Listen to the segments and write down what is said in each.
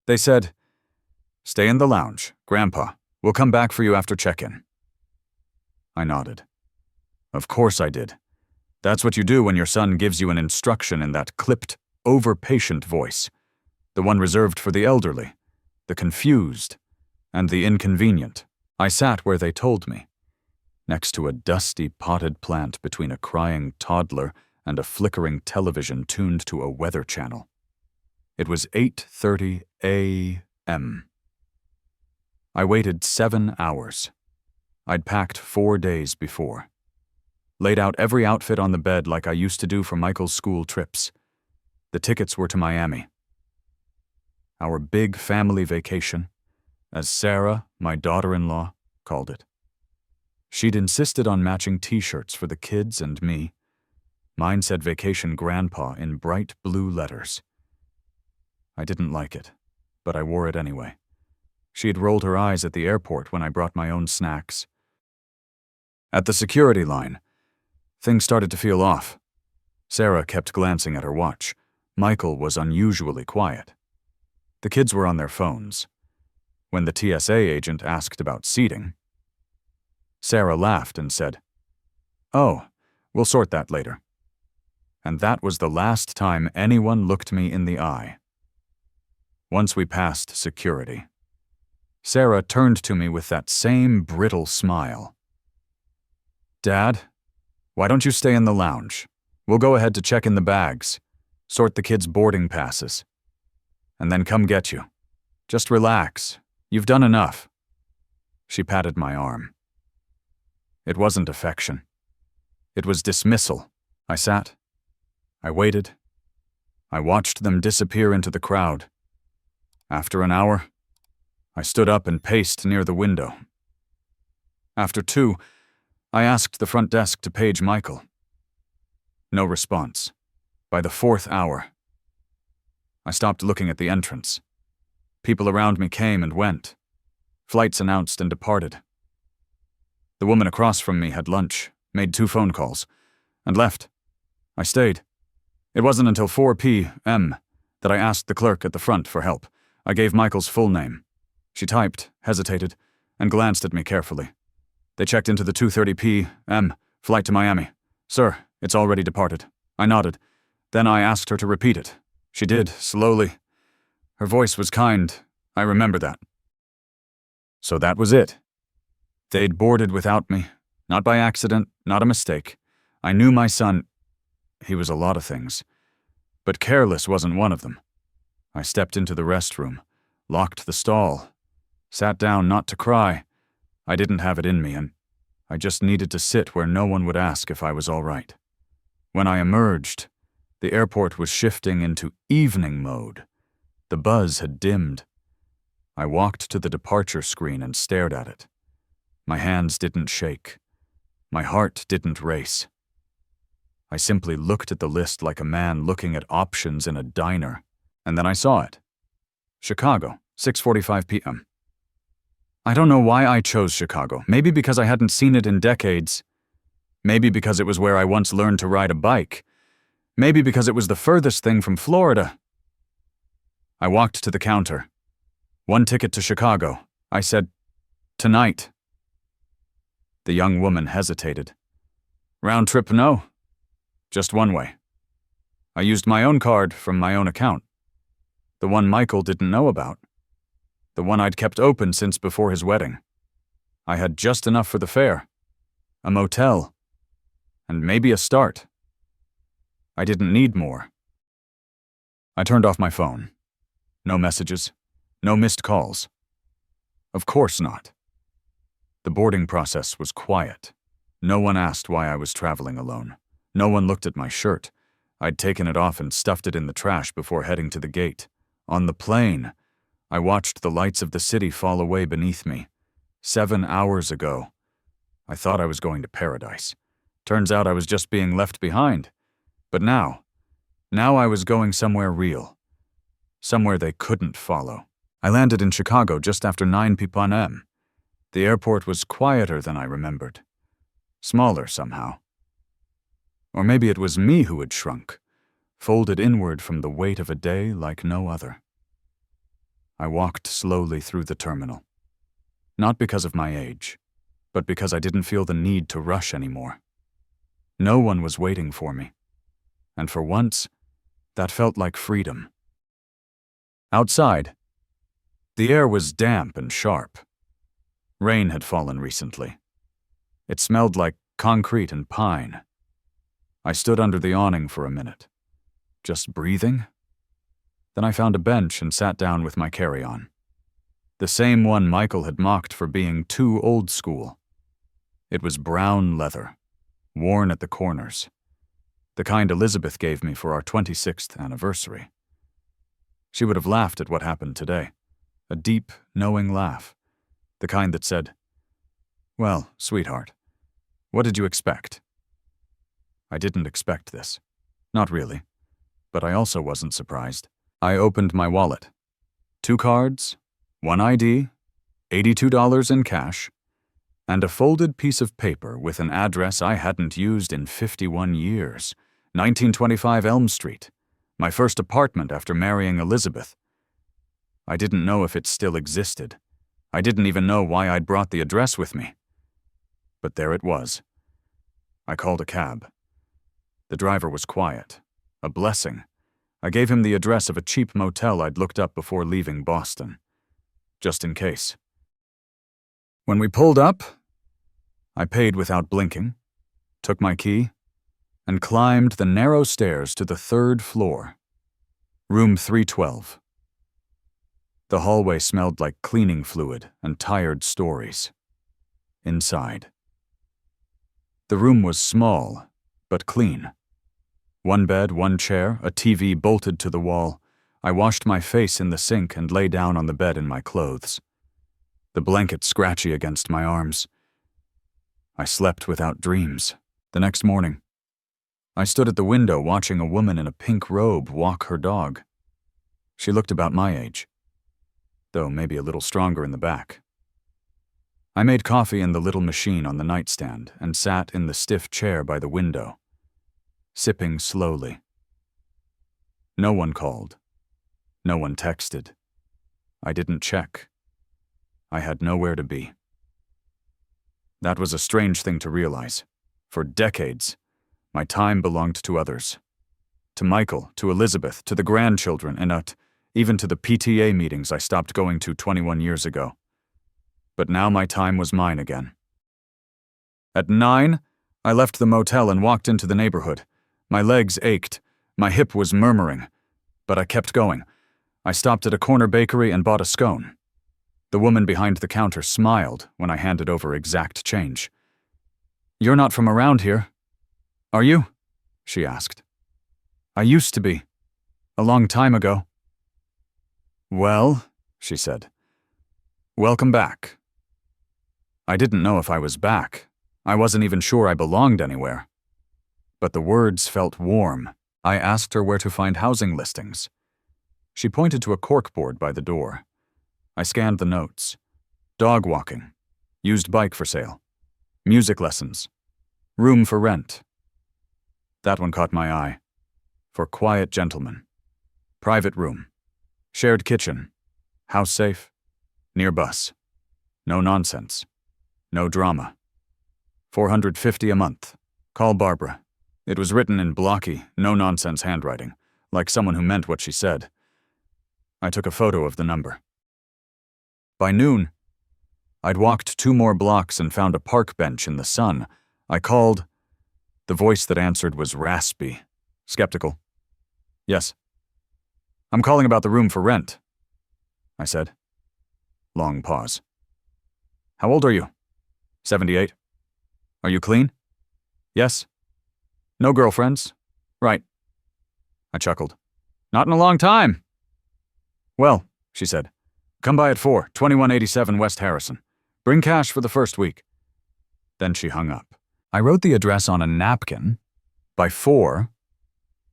They said, "Stay in the lounge, Grandpa. We'll come back for you after check-in." I nodded. Of course I did. That's what you do when your son gives you an instruction in that clipped, over-patient voice, the one reserved for the elderly, the confused, and the inconvenient. I sat where they told me, next to a dusty potted plant between a crying toddler and a flickering television tuned to a weather channel. It was 8:30 a.m. I waited 7 hours. I'd packed 4 days before. Laid out every outfit on the bed like I used to do for Michael's school trips. The tickets were to Miami. Our big family vacation, as Sarah, my daughter-in-law, called it. She'd insisted on matching t-shirts for the kids and me. Mine said Vacation Grandpa in bright blue letters. I didn't like it, but I wore it anyway. She had rolled her eyes at the airport when I brought my own snacks. At the security line, things started to feel off. Sarah kept glancing at her watch. Michael was unusually quiet. The kids were on their phones. When the TSA agent asked about seating, Sarah laughed and said, "Oh, we'll sort that later." And that was the last time anyone looked me in the eye. Once we passed security, Sarah turned to me with that same brittle smile. "Dad, why don't you stay in the lounge? We'll go ahead to check in the bags, sort the kids' boarding passes, and then come get you. Just relax. You've done enough." She patted my arm. It wasn't affection. It was dismissal. I sat. I waited. I watched them disappear into the crowd. After an hour, I stood up and paced near the window. After 2, I asked the front desk to page Michael. No response. By the 4th hour, I stopped looking at the entrance. People around me came and went. Flights announced and departed. The woman across from me had lunch, made 2 phone calls, and left. I stayed. It wasn't until 4 p.m. that I asked the clerk at the front for help. I gave Michael's full name. She typed, hesitated, and glanced at me carefully. They checked into the 2:30 p.m. flight to Miami. "Sir, it's already departed." I nodded. Then I asked her to repeat it. She did, slowly. Her voice was kind. I remember that. So that was it. They'd boarded without me. Not by accident, not a mistake. I knew my son. He was a lot of things. But careless wasn't one of them. I stepped into the restroom, locked the stall, sat down not to cry. I didn't have it in me, and I just needed to sit where no one would ask if I was all right. When I emerged, the airport was shifting into evening mode. The buzz had dimmed. I walked to the departure screen and stared at it. My hands didn't shake. My heart didn't race. I simply looked at the list like a man looking at options in a diner, and then I saw it. Chicago, 6:45 p.m. I don't know why I chose Chicago. Maybe because I hadn't seen it in decades. Maybe because it was where I once learned to ride a bike. Maybe because it was the furthest thing from Florida. I walked to the counter. 1 ticket to Chicago. I said, "Tonight." The young woman hesitated. "Round trip, no. Just one way." I used my own card from my own account. The one Michael didn't know about. The one I'd kept open since before his wedding. I had just enough for the fare, a motel, and maybe a start. I didn't need more. I turned off my phone. No messages, no missed calls. Of course not. The boarding process was quiet. No one asked why I was traveling alone. No one looked at my shirt. I'd taken it off and stuffed it in the trash before heading to the gate. On the plane, I watched the lights of the city fall away beneath me. 7 hours ago, I thought I was going to paradise. Turns out I was just being left behind. But now I was going somewhere real. Somewhere they couldn't follow. I landed in Chicago just after 9 p.m. The airport was quieter than I remembered. Smaller somehow. Or maybe it was me who had shrunk, folded inward from the weight of a day like no other. I walked slowly through the terminal. Not because of my age, but because I didn't feel the need to rush anymore. No one was waiting for me, and for once, that felt like freedom. Outside, the air was damp and sharp. Rain had fallen recently. It smelled like concrete and pine. I stood under the awning for a minute, just breathing. Then I found a bench and sat down with my carry-on. The same one Michael had mocked for being too old school. It was brown leather, worn at the corners, the kind Elizabeth gave me for our 26th anniversary. She would have laughed at what happened today, a deep, knowing laugh, the kind that said, "Well, sweetheart, what did you expect?" I didn't expect this. Not really. But I also wasn't surprised. I opened my wallet. 2 cards, 1 ID, $82 in cash, and a folded piece of paper with an address I hadn't used in 51 years, 1925 Elm Street, my first apartment after marrying Elizabeth. I didn't know if it still existed. I didn't even know why I'd brought the address with me. But there it was. I called a cab. The driver was quiet. A blessing. I gave him the address of a cheap motel I'd looked up before leaving Boston, just in case. When we pulled up, I paid without blinking, took my key, and climbed the narrow stairs to the 3rd floor, room 312. The hallway smelled like cleaning fluid and tired stories. Inside. The room was small, but clean. 1 bed, 1 chair, a TV bolted to the wall. I washed my face in the sink and lay down on the bed in my clothes. The blanket scratchy against my arms. I slept without dreams. The next morning, I stood at the window watching a woman in a pink robe walk her dog. She looked about my age, though maybe a little stronger in the back. I made coffee in the little machine on the nightstand and sat in the stiff chair by the window, sipping slowly. No one called. No one texted. I didn't check. I had nowhere to be. That was a strange thing to realize. For decades, my time belonged to others. To Michael, to Elizabeth, to the grandchildren, and even to the PTA meetings I stopped going to 21 years ago. But now my time was mine again. At 9, I left the motel and walked into the neighborhood. My legs ached. My hip was murmuring. But I kept going. I stopped at a corner bakery and bought a scone. The woman behind the counter smiled when I handed over exact change. "You're not from around here, are you?" she asked. "I used to be. A long time ago." "Well," she said, "welcome back." I didn't know if I was back. I wasn't even sure I belonged anywhere. But the words felt warm. I asked her where to find housing listings. She pointed to a corkboard by the door. I scanned the notes. Dog walking. Used bike for sale. Music lessons. Room for rent. That one caught my eye. For quiet gentlemen. Private room. Shared kitchen. House safe. Near bus. No nonsense. No drama. $450 a month. Call Barbara. It was written in blocky, no-nonsense handwriting, like someone who meant what she said. I took a photo of the number. By noon, I'd walked 2 more blocks and found a park bench in the sun. I called. The voice that answered was raspy, skeptical. "Yes." "I'm calling about the room for rent," I said. Long pause. "How old are you?" 78. "Are you clean?" "Yes." "No girlfriends?" "Right." I chuckled. "Not in a long time." "Well," she said, "come by at 4, 2187 West Harrison. Bring cash for the first week." Then she hung up. I wrote the address on a napkin. By 4,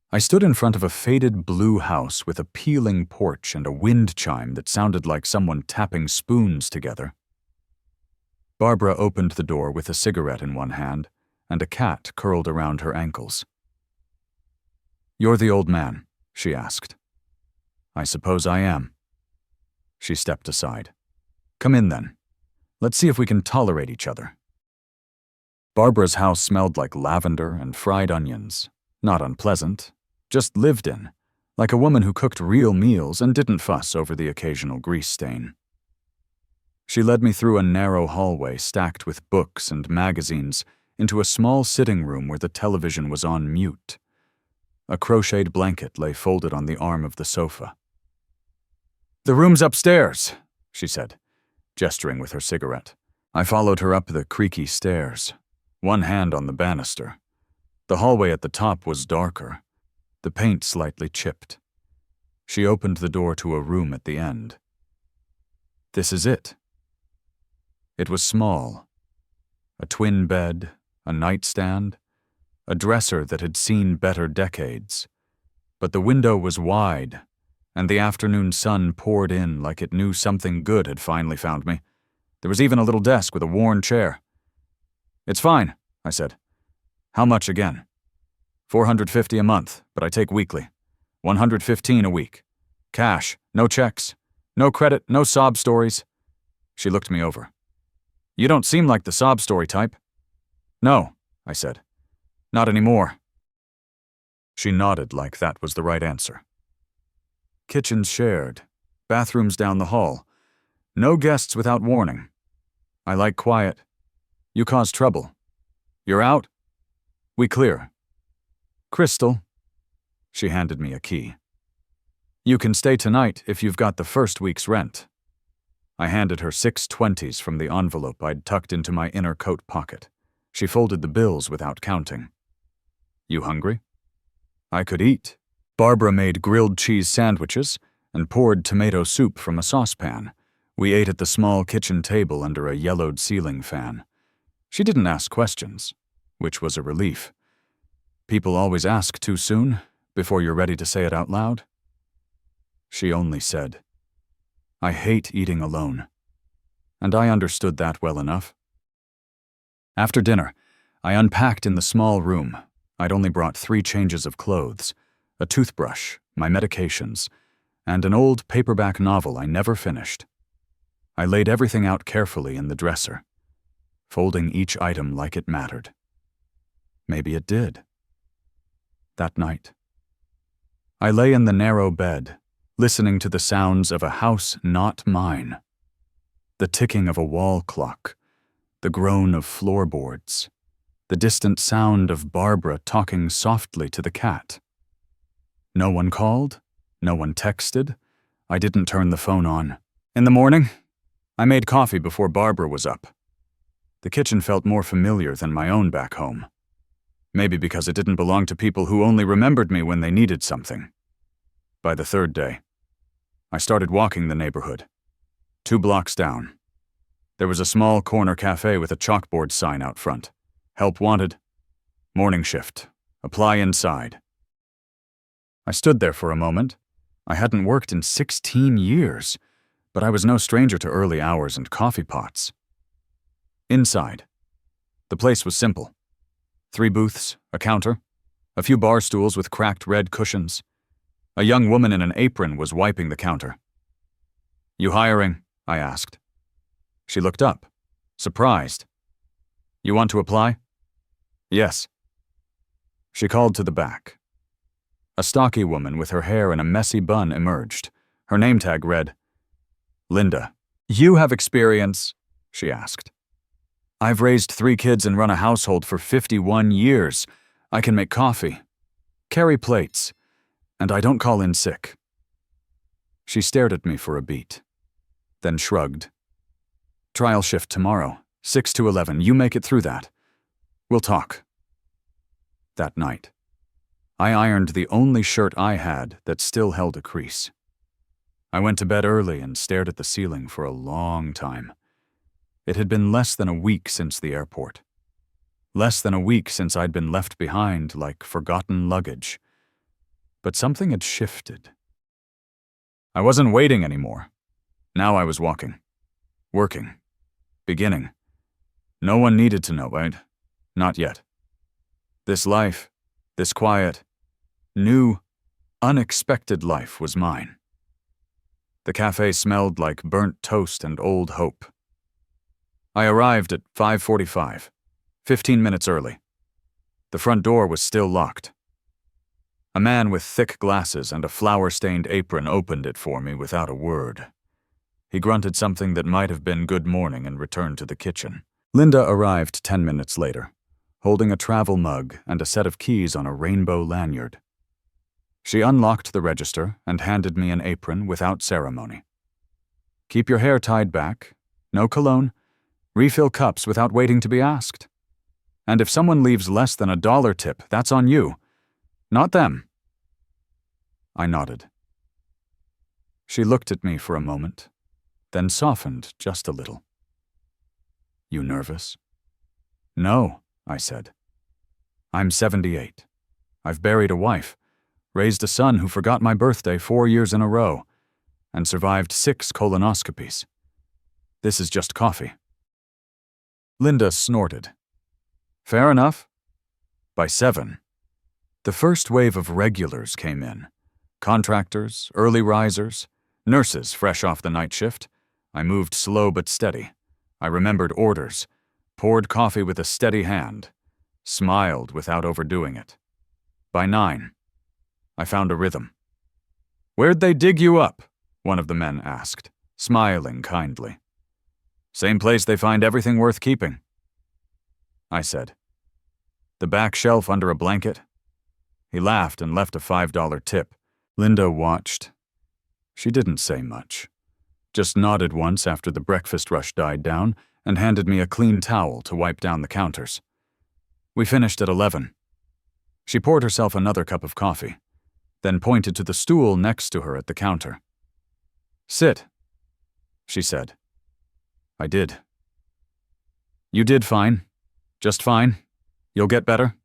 I stood in front of a faded blue house with a peeling porch and a wind chime that sounded like someone tapping spoons together. Barbara opened the door with a cigarette in one hand and a cat curled around her ankles. "You're the old man?" she asked. "I suppose I am." She stepped aside. Come in then. Let's see if we can tolerate each other. Barbara's house smelled like lavender and fried onions. Not unpleasant, just lived in, like a woman who cooked real meals and didn't fuss over the occasional grease stain. She led me through a narrow hallway stacked with books and magazines into a small sitting room where the television was on mute. A crocheted blanket lay folded on the arm of the sofa. The room's upstairs, she said, gesturing with her cigarette. I followed her up the creaky stairs, one hand on the banister. The hallway at the top was darker, the paint slightly chipped. She opened the door to a room at the end. This is it. It was small. A twin bed, a nightstand, a dresser that had seen better decades. But the window was wide, and the afternoon sun poured in like it knew something good had finally found me. There was even a little desk with a worn chair. It's fine, I said. How much again? $450 a month, but I take weekly. $115 a week. Cash, no checks, no credit, no sob stories. She looked me over. You don't seem like the sob story type. No, I said. Not anymore. She nodded like that was the right answer. Kitchens shared, bathrooms down the hall. No guests without warning. I like quiet. You cause trouble. You're out? We clear. Crystal. She handed me a key. You can stay tonight if you've got the first week's rent. I handed her 6 20s from the envelope I'd tucked into my inner coat pocket. She folded the bills without counting. You hungry? I could eat. Barbara made grilled cheese sandwiches and poured tomato soup from a saucepan. We ate at the small kitchen table under a yellowed ceiling fan. She didn't ask questions, which was a relief. People always ask too soon, before you're ready to say it out loud. She only said, I hate eating alone. And I understood that well enough. After dinner, I unpacked in the small room. I'd only brought 3 changes of clothes, a toothbrush, my medications, and an old paperback novel I never finished. I laid everything out carefully in the dresser, folding each item like it mattered. Maybe it did. That night, I lay in the narrow bed, listening to the sounds of a house not mine. The ticking of a wall clock, the groan of floorboards, the distant sound of Barbara talking softly to the cat. No one called, no one texted. I didn't turn the phone on. In the morning, I made coffee before Barbara was up. The kitchen felt more familiar than my own back home. Maybe because it didn't belong to people who only remembered me when they needed something. By the 3rd day, I started walking the neighborhood. 2 blocks down. There was a small corner cafe with a chalkboard sign out front. Help wanted. Morning shift. Apply inside. I stood there for a moment. I hadn't worked in 16 years, but I was no stranger to early hours and coffee pots. Inside. The place was simple. 3 booths, a counter, a few bar stools with cracked red cushions. A young woman in an apron was wiping the counter. You hiring? I asked. She looked up, surprised. You want to apply? Yes. She called to the back. A stocky woman with her hair in a messy bun emerged. Her name tag read, Linda. You have experience? She asked. I've raised 3 kids and run a household for 51 years. I can make coffee, carry plates, and I don't call in sick. She stared at me for a beat, then shrugged. Trial shift tomorrow, 6 to 11. You make it through that. We'll talk. That night, I ironed the only shirt I had that still held a crease. I went to bed early and stared at the ceiling for a long time. It had been less than a week since the airport. Less than a week since I'd been left behind like forgotten luggage. But something had shifted. I wasn't waiting anymore. Now I was walking. Working. Beginning. No one needed to know, right? Not yet. This life, this quiet, new, unexpected life was mine. The cafe smelled like burnt toast and old hope. I arrived at 5:45, 15 minutes early. The front door was still locked. A man with thick glasses and a flour-stained apron opened it for me without a word. He grunted something that might have been good morning and returned to the kitchen. Linda arrived 10 minutes later, holding a travel mug and a set of keys on a rainbow lanyard. She unlocked the register and handed me an apron without ceremony. Keep your hair tied back, no cologne, refill cups without waiting to be asked. And if someone leaves less than $1 tip, that's on you, not them. I nodded. She looked at me for a moment, then softened just a little. You nervous? No, I said. I'm 78. I've buried a wife, raised a son who forgot my birthday 4 years in a row, and survived 6 colonoscopies. This is just coffee. Linda snorted. Fair enough. By 7, the first wave of regulars came in. Contractors, early risers, nurses fresh off the night shift. I moved slow but steady. I remembered orders, poured coffee with a steady hand, smiled without overdoing it. By 9, I found a rhythm. Where'd they dig you up? One of the men asked, smiling kindly. Same place they find everything worth keeping, I said. The back shelf under a blanket? He laughed and left a $5 tip. Linda watched. She didn't say much, just nodded once after the breakfast rush died down and handed me a clean towel to wipe down the counters. We finished at 11. She poured herself another cup of coffee, then pointed to the stool next to her at the counter. Sit, she said. I did. You did fine. Just fine. You'll get better.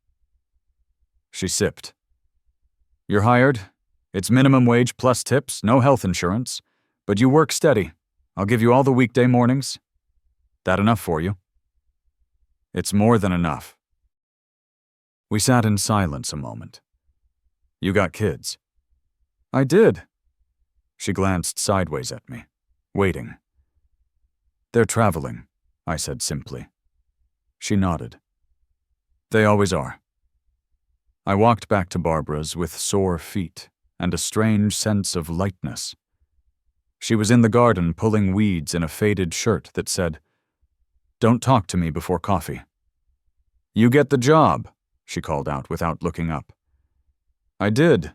She sipped. You're hired. It's minimum wage plus tips, no health insurance. But you work steady. I'll give you all the weekday mornings. That enough for you? It's more than enough. We sat in silence a moment. You got kids? I did. She glanced sideways at me, waiting. They're traveling, I said simply. She nodded. They always are. I walked back to Barbara's with sore feet and a strange sense of lightness. She was in the garden pulling weeds in a faded shirt that said, Don't talk to me before coffee. You get the job, she called out without looking up. I did.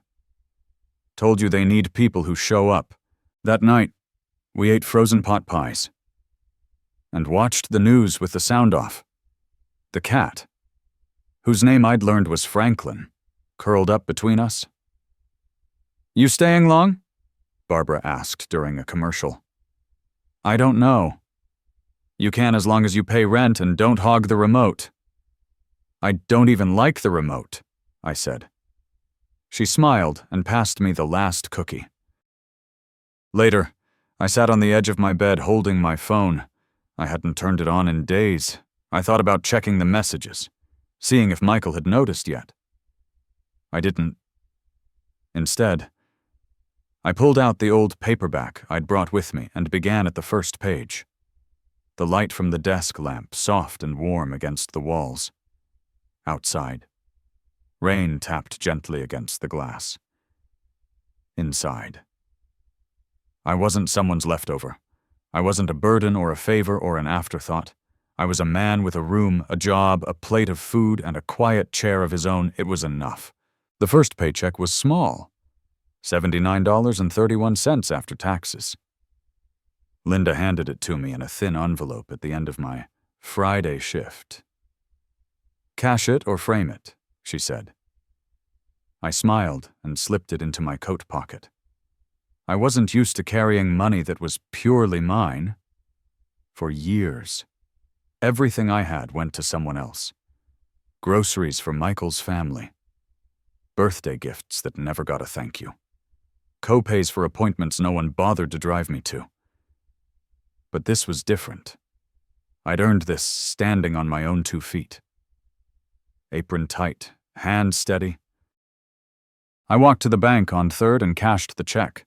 Told you they need people who show up. That night, we ate frozen pot pies. And watched the news with the sound off. The cat, whose name I'd learned was Franklin, curled up between us. You staying long? Barbara asked during a commercial. I don't know. You can as long as you pay rent and don't hog the remote. I don't even like the remote, I said. She smiled and passed me the last cookie. Later, I sat on the edge of my bed holding my phone. I hadn't turned it on in days. I thought about checking the messages, seeing if Michael had noticed yet. I didn't. Instead, I pulled out the old paperback I'd brought with me and began at the first page. The light from the desk lamp soft and warm against the walls. Outside. Rain tapped gently against the glass. Inside. I wasn't someone's leftover. I wasn't a burden or a favor or an afterthought. I was a man with a room, a job, a plate of food, and a quiet chair of his own. It was enough. The first paycheck was small. $79.31 after taxes. Linda handed it to me in a thin envelope at the end of my Friday shift. Cash it or frame it, she said. I smiled and slipped it into my coat pocket. I wasn't used to carrying money that was purely mine. For years, everything I had went to someone else. Groceries for Michael's family. Birthday gifts that never got a thank you. Co-pays for appointments no one bothered to drive me to. But this was different. I'd earned this standing on my own 2 feet. Apron tight, hand steady. I walked to the bank on 3rd and cashed the check.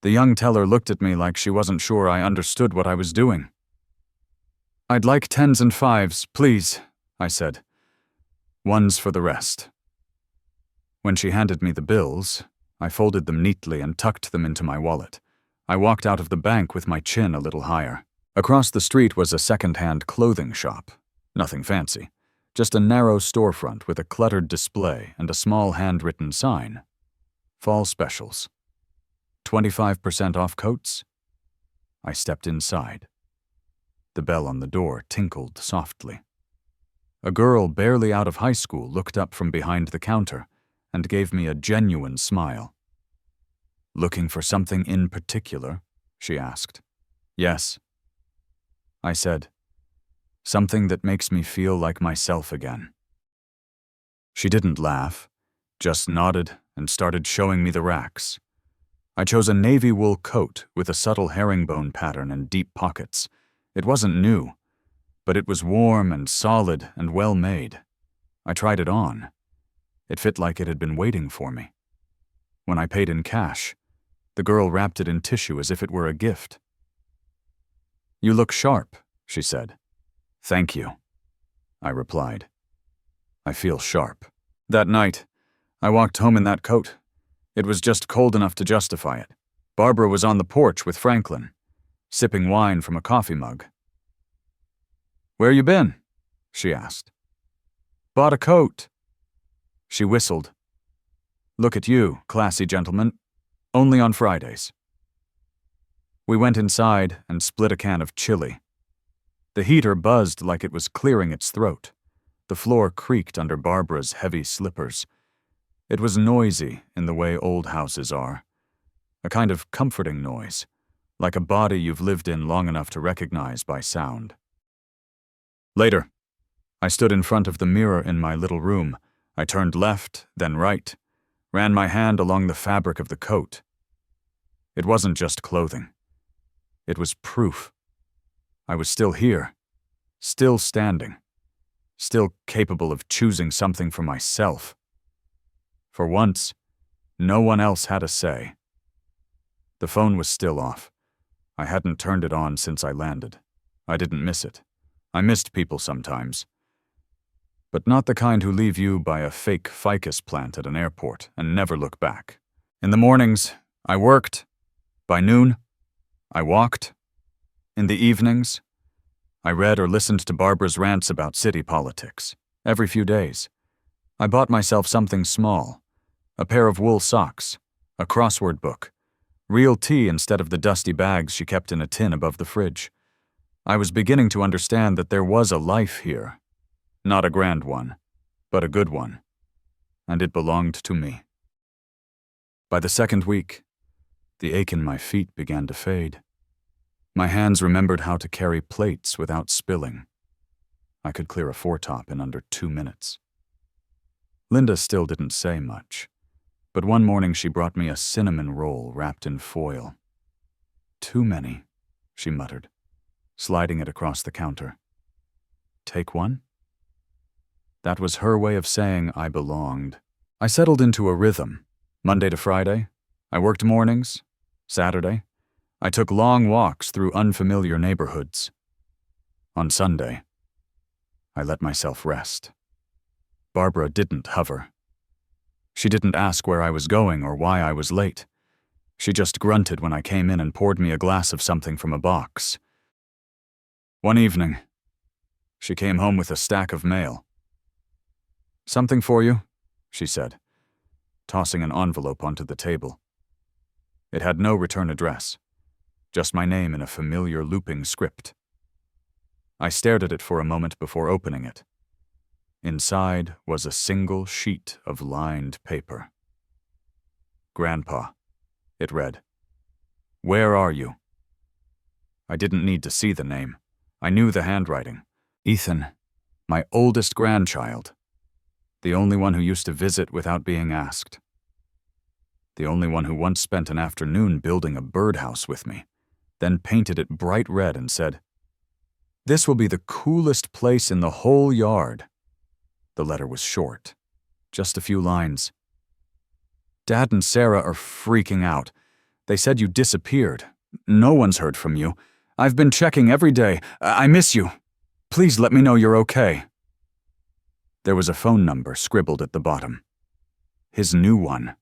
The young teller looked at me like she wasn't sure I understood what I was doing. "I'd like 10s and 5s, please," I said. "1s for the rest." When she handed me the bills, I folded them neatly and tucked them into my wallet. I walked out of the bank with my chin a little higher. Across the street was a second-hand clothing shop. Nothing fancy, just a narrow storefront with a cluttered display and a small handwritten sign. Fall specials. 25% off coats? I stepped inside. The bell on the door tinkled softly. A girl barely out of high school looked up from behind the counter and gave me a genuine smile. "Looking for something in particular?" she asked. "Yes," I said. "Something that makes me feel like myself again." She didn't laugh, just nodded and started showing me the racks. I chose a navy wool coat with a subtle herringbone pattern and deep pockets. It wasn't new, but it was warm and solid and well made. I tried it on. It fit like it had been waiting for me. When I paid in cash, the girl wrapped it in tissue as if it were a gift. "You look sharp," she said. "Thank you," I replied. "I feel sharp." That night, I walked home in that coat. It was just cold enough to justify it. Barbara was on the porch with Franklin, sipping wine from a coffee mug. "Where you been?" she asked. "Bought a coat." She whistled. "Look at you, classy gentleman. Only on Fridays." We went inside and split a can of chili. The heater buzzed like it was clearing its throat. The floor creaked under Barbara's heavy slippers. It was noisy in the way old houses are. A kind of comforting noise, like a body you've lived in long enough to recognize by sound. Later, I stood in front of the mirror in my little room. I turned left, then right, ran my hand along the fabric of the coat. It wasn't just clothing. It was proof. I was still here, still standing, still capable of choosing something for myself. For once, no one else had a say. The phone was still off. I hadn't turned it on since I landed. I didn't miss it. I missed people sometimes. But not the kind who leave you by a fake ficus plant at an airport and never look back. In the mornings, I worked. By noon, I walked. In the evenings, I read or listened to Barbara's rants about city politics. Every few days, I bought myself something small, a pair of wool socks, a crossword book, real tea instead of the dusty bags she kept in a tin above the fridge. I was beginning to understand that there was a life here. Not a grand one, but a good one. And it belonged to me. By the second week, the ache in my feet began to fade. My hands remembered how to carry plates without spilling. I could clear a foretop in under 2 minutes. Linda still didn't say much, but one morning she brought me a cinnamon roll wrapped in foil. "Too many," she muttered, sliding it across the counter. "Take one?" That was her way of saying I belonged. I settled into a rhythm. Monday to Friday, I worked mornings. Saturday, I took long walks through unfamiliar neighborhoods. On Sunday, I let myself rest. Barbara didn't hover. She didn't ask where I was going or why I was late. She just grunted when I came in and poured me a glass of something from a box. One evening, she came home with a stack of mail. "Something for you," she said, tossing an envelope onto the table. It had no return address, just my name in a familiar looping script. I stared at it for a moment before opening it. Inside was a single sheet of lined paper. "Grandpa," it read. "Where are you?" I didn't need to see the name. I knew the handwriting. Ethan, my oldest grandchild. The only one who used to visit without being asked. The only one who once spent an afternoon building a birdhouse with me, then painted it bright red and said, "This will be the coolest place in the whole yard." The letter was short, just a few lines. "Dad and Sarah are freaking out. They said you disappeared. No one's heard from you. I've been checking every day. I miss you. Please let me know you're okay." There was a phone number scribbled at the bottom. His new one.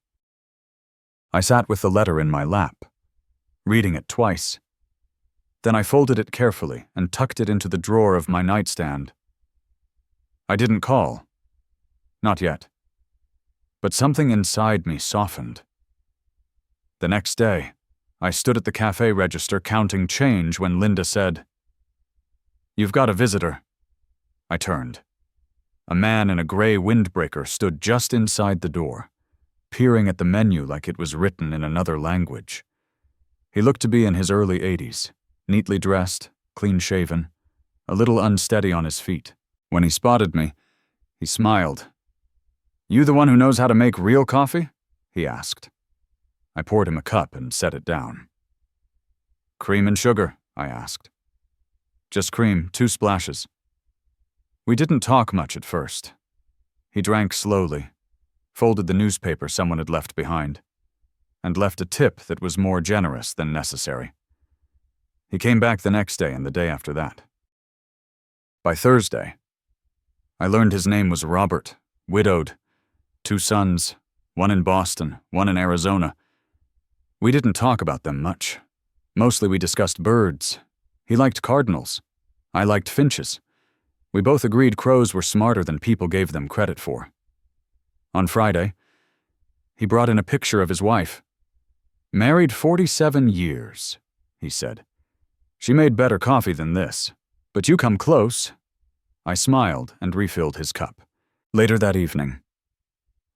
I sat with the letter in my lap, reading it twice. Then I folded it carefully and tucked it into the drawer of my nightstand. I didn't call. Not yet. But something inside me softened. The next day, I stood at the cafe register counting change when Linda said, "You've got a visitor." I turned. A man in a gray windbreaker stood just inside the door, peering at the menu like it was written in another language. He looked to be in his early 80s, neatly dressed, clean-shaven, a little unsteady on his feet. When he spotted me, he smiled. "You the one who knows how to make real coffee?" he asked. I poured him a cup and set it down. "Cream and sugar?" I asked. "Just cream, 2 splashes." We didn't talk much at first. He drank slowly, folded the newspaper someone had left behind, and left a tip that was more generous than necessary. He came back the next day and the day after that. By Thursday, I learned his name was Robert, widowed, 2 sons, one in Boston, one in Arizona. We didn't talk about them much. Mostly we discussed birds. He liked cardinals. I liked finches. We both agreed crows were smarter than people gave them credit for. On Friday, he brought in a picture of his wife. "Married 47 years, he said. "She made better coffee than this, but you come close." I smiled and refilled his cup. Later that evening,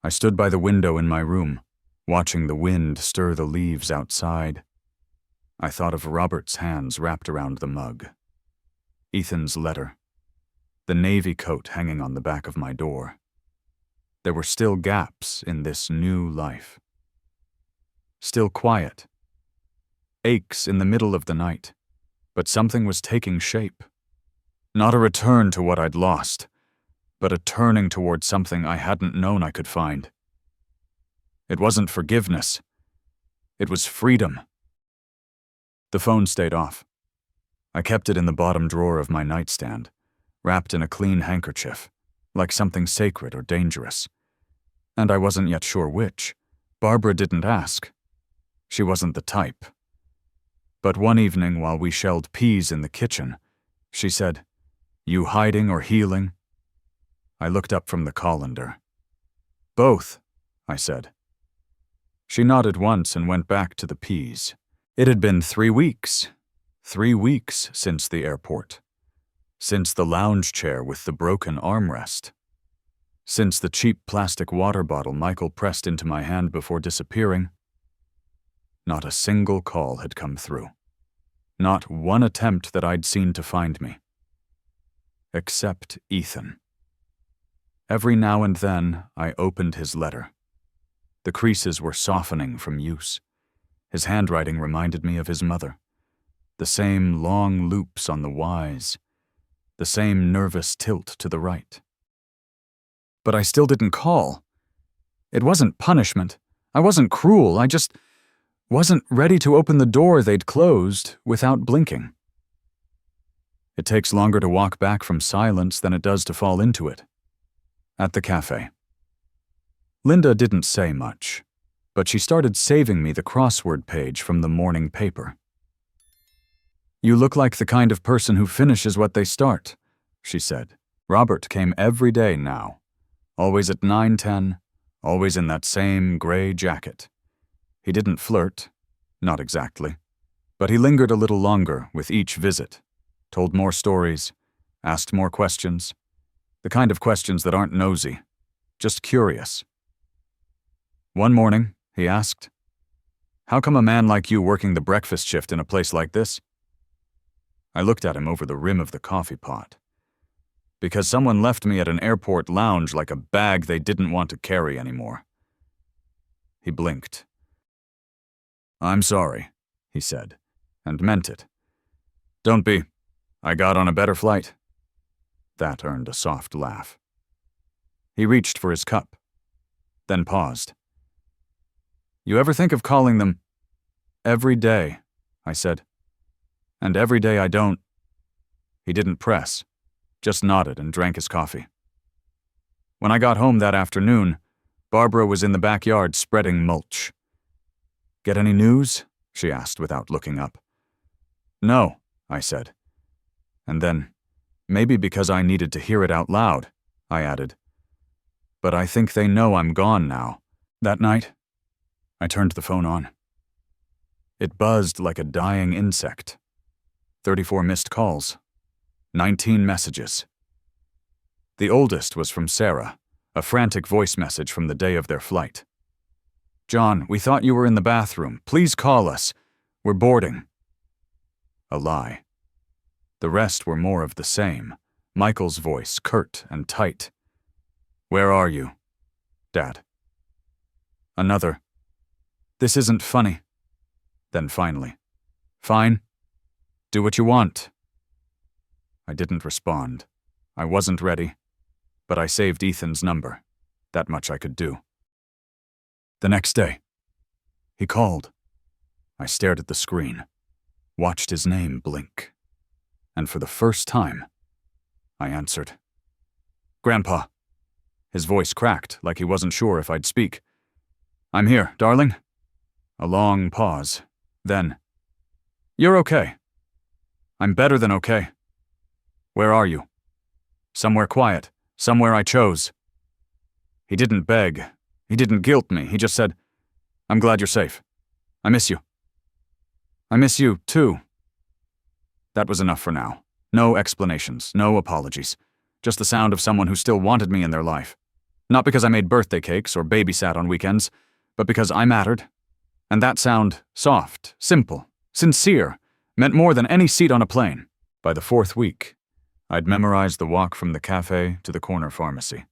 I stood by the window in my room, watching the wind stir the leaves outside. I thought of Robert's hands wrapped around the mug, Ethan's letter, the navy coat hanging on the back of my door. There were still gaps in this new life. Still quiet. Aches in the middle of the night, but something was taking shape. Not a return to what I'd lost, but a turning toward something I hadn't known I could find. It wasn't forgiveness. It was freedom. The phone stayed off. I kept it in the bottom drawer of my nightstand, wrapped in a clean handkerchief, like something sacred or dangerous. And I wasn't yet sure which. Barbara didn't ask. She wasn't the type. But one evening while we shelled peas in the kitchen, she said, "You hiding or healing?" I looked up from the colander. "Both," I said. She nodded once and went back to the peas. It had been 3 weeks. 3 weeks since the airport. Since the lounge chair with the broken armrest. Since the cheap plastic water bottle Michael pressed into my hand before disappearing. Not a single call had come through. Not one attempt that I'd seen to find me. Except Ethan. Every now and then, I opened his letter. The creases were softening from use. His handwriting reminded me of his mother. The same long loops on the Y's. The same nervous tilt to the right. But I still didn't call. It wasn't punishment. I wasn't cruel. I just wasn't ready to open the door they'd closed without blinking. It takes longer to walk back from silence than it does to fall into it. At the cafe. Linda didn't say much, but she started saving me the crossword page from the morning paper. "You look like the kind of person who finishes what they start," she said. Robert came every day now, always at 9:10, always in that same gray jacket. He didn't flirt, not exactly, but he lingered a little longer with each visit, told more stories, asked more questions, the kind of questions that aren't nosy, just curious. One morning, he asked, "How come a man like you working the breakfast shift in a place like this?" I looked at him over the rim of the coffee pot. Because someone left me at an airport lounge like a bag they didn't want to carry anymore. He blinked. "I'm sorry," he said, and meant it. "Don't be. I got on a better flight." That earned a soft laugh. He reached for his cup, then paused. "You ever think of calling them..." Every day, I said. And every day I don't. He didn't press, just nodded and drank his coffee. When I got home that afternoon, Barbara was in the backyard spreading mulch. Get any news? She asked without looking up. No, I said. And then, maybe because I needed to hear it out loud, I added. But I think they know I'm gone now. That night, I turned the phone on. It buzzed like a dying insect. 34 missed calls. 19 messages. The oldest was from Sarah, a frantic voice message from the day of their flight. John, we thought you were in the bathroom. Please call us. We're boarding. A lie. The rest were more of the same. Michael's voice, curt and tight. Where are you? Dad. Another. This isn't funny. Then finally. Fine. Do what you want. I didn't respond. I wasn't ready. But I saved Ethan's number. That much I could do. The next day, he called. I stared at the screen, watched his name blink. And for the first time, I answered. Grandpa. His voice cracked like he wasn't sure if I'd speak. I'm here, darling. A long pause. Then, you're okay. I'm better than okay. Where are you? Somewhere quiet, somewhere I chose. He didn't beg. He didn't guilt me. He just said, I'm glad you're safe. I miss you. I miss you, too. That was enough for now. No explanations, no apologies. Just the sound of someone who still wanted me in their life. Not because I made birthday cakes or babysat on weekends, but because I mattered. And that sound, soft, simple, sincere, meant more than any seat on a plane. By the 4th week, I'd memorized the walk from the cafe to the corner pharmacy.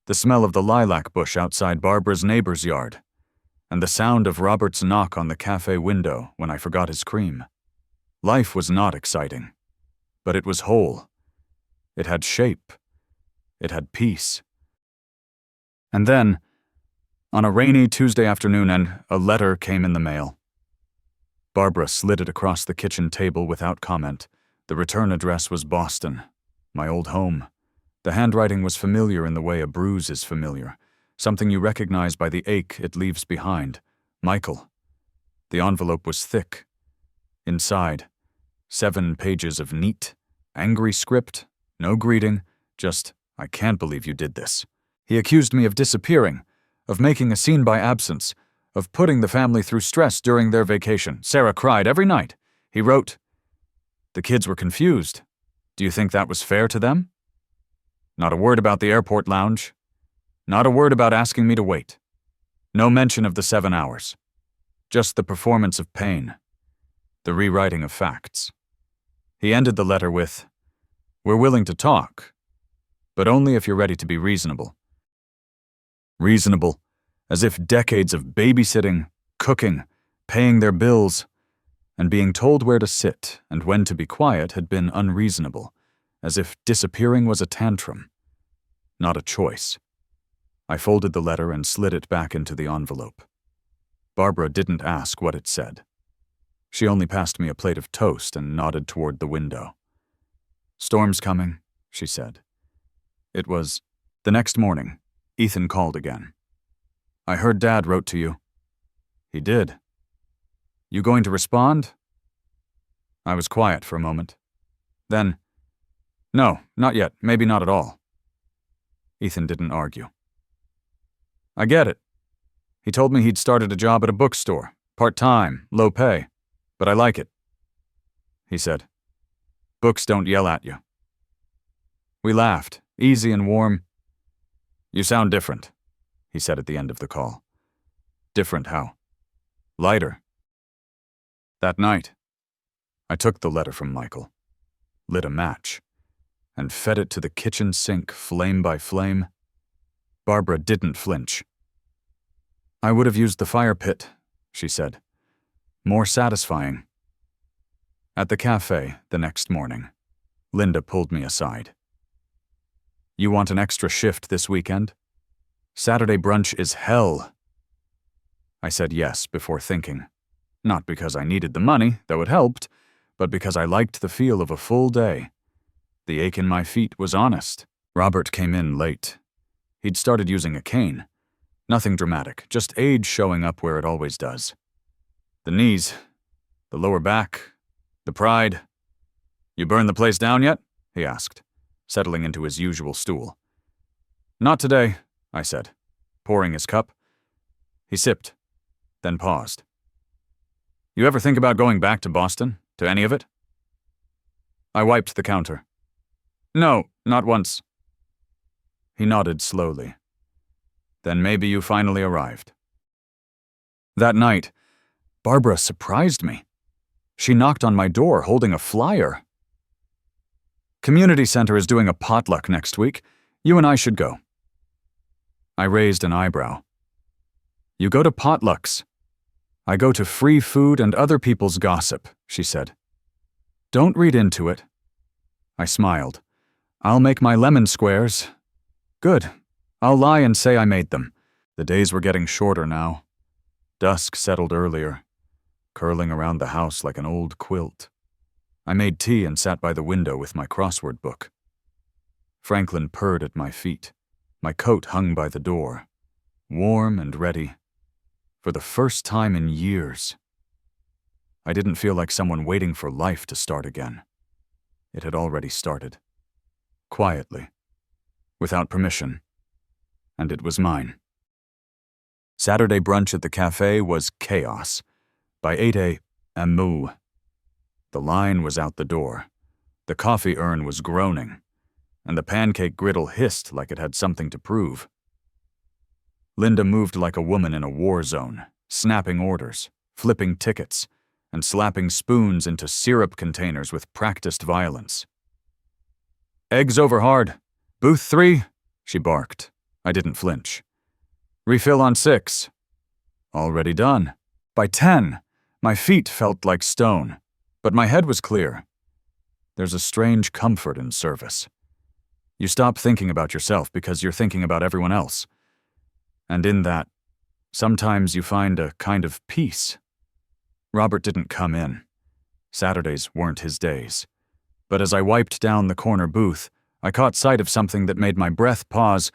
The smell of the lilac bush outside Barbara's neighbor's yard, and the sound of Robert's knock on the cafe window when I forgot his cream. Life was not exciting, but it was whole. It had shape. It had peace. And then, on a rainy Tuesday afternoon, a letter came in the mail. Barbara slid it across the kitchen table without comment. The return address was Boston, my old home. The handwriting was familiar in the way a bruise is familiar, something you recognize by the ache it leaves behind. Michael. The envelope was thick. Inside, 7 pages of neat, angry script, no greeting, just, I can't believe you did this. He accused me of disappearing, of making a scene by absence, of putting the family through stress during their vacation. Sarah cried every night. He wrote, the kids were confused. Do you think that was fair to them? Not a word about the airport lounge. Not a word about asking me to wait. No mention of the 7 hours. Just the performance of pain. The rewriting of facts. He ended the letter with, we're willing to talk, but only if you're ready to be reasonable. Reasonable, as if decades of babysitting, cooking, paying their bills, and being told where to sit and when to be quiet had been unreasonable, as if disappearing was a tantrum, not a choice. I folded the letter and slid it back into the envelope. Barbara didn't ask what it said. She only passed me a plate of toast and nodded toward the window. Storm's coming, she said. It was the next morning. Ethan called again. I heard Dad wrote to you. He did. You going to respond? I was quiet for a moment. Then, no, not yet, maybe not at all. Ethan didn't argue. I get it. He told me he'd started a job at a bookstore, part-time, low pay, but I like it. He said, books don't yell at you. We laughed, easy and warm. You sound different, he said at the end of the call. Different how? Lighter. That night, I took the letter from Michael, lit a match, and fed it to the kitchen sink flame by flame. Barbara didn't flinch. I would have used the fire pit, she said. More satisfying. At the cafe the next morning, Linda pulled me aside. You want an extra shift this weekend? Saturday brunch is hell. I said yes before thinking. Not because I needed the money, though it helped, but because I liked the feel of a full day. The ache in my feet was honest. Robert came in late. He'd started using a cane. Nothing dramatic, just age showing up where it always does. The knees, the lower back, the pride. "You burned the place down yet?" he asked, settling into his usual stool. "Not today," I said, pouring his cup. He sipped, then paused. "You ever think about going back to Boston, to any of it?" I wiped the counter. "No, not once." He nodded slowly. "Then maybe you finally arrived." That night, Barbara surprised me. She knocked on my door holding a flyer. "Community Center is doing a potluck next week. You and I should go." I raised an eyebrow. "You go to potlucks." "I go to free food and other people's gossip," she said. "Don't read into it." I smiled. "I'll make my lemon squares." "Good. I'll lie and say I made them." The days were getting shorter now. Dusk settled earlier, curling around the house like an old quilt. I made tea and sat by the window with my crossword book. Franklin purred at my feet. My coat hung by the door, warm and ready. For the first time in years, I didn't feel like someone waiting for life to start again. It had already started. Quietly, without permission, and it was mine. Saturday brunch at the cafe was chaos. By 8 a.m. The line was out the door. The coffee urn was groaning, and the pancake griddle hissed like it had something to prove. Linda moved like a woman in a war zone, snapping orders, flipping tickets, and slapping spoons into syrup containers with practiced violence. "Eggs over hard. Booth 3, she barked. I didn't flinch. "Refill on 6. Already done. By 10, my feet felt like stone, but my head was clear. There's a strange comfort in service. You stop thinking about yourself because you're thinking about everyone else. And in that, sometimes you find a kind of peace. Robert didn't come in. Saturdays weren't his days. But as I wiped down the corner booth, I caught sight of something that made my breath pause.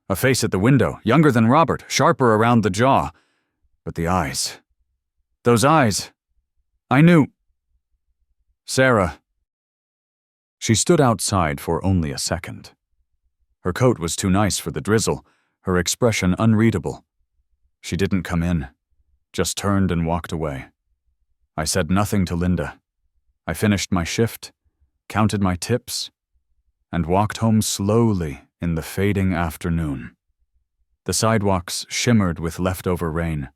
A face at the window, younger than Robert, sharper around the jaw. But the eyes. Those eyes. I knew. Sarah. She stood outside for only a second. Her coat was too nice for the drizzle, her expression unreadable. She didn't come in, just turned and walked away. I said nothing to Linda. I finished my shift, counted my tips, and walked home slowly in the fading afternoon. The sidewalks shimmered with leftover rain.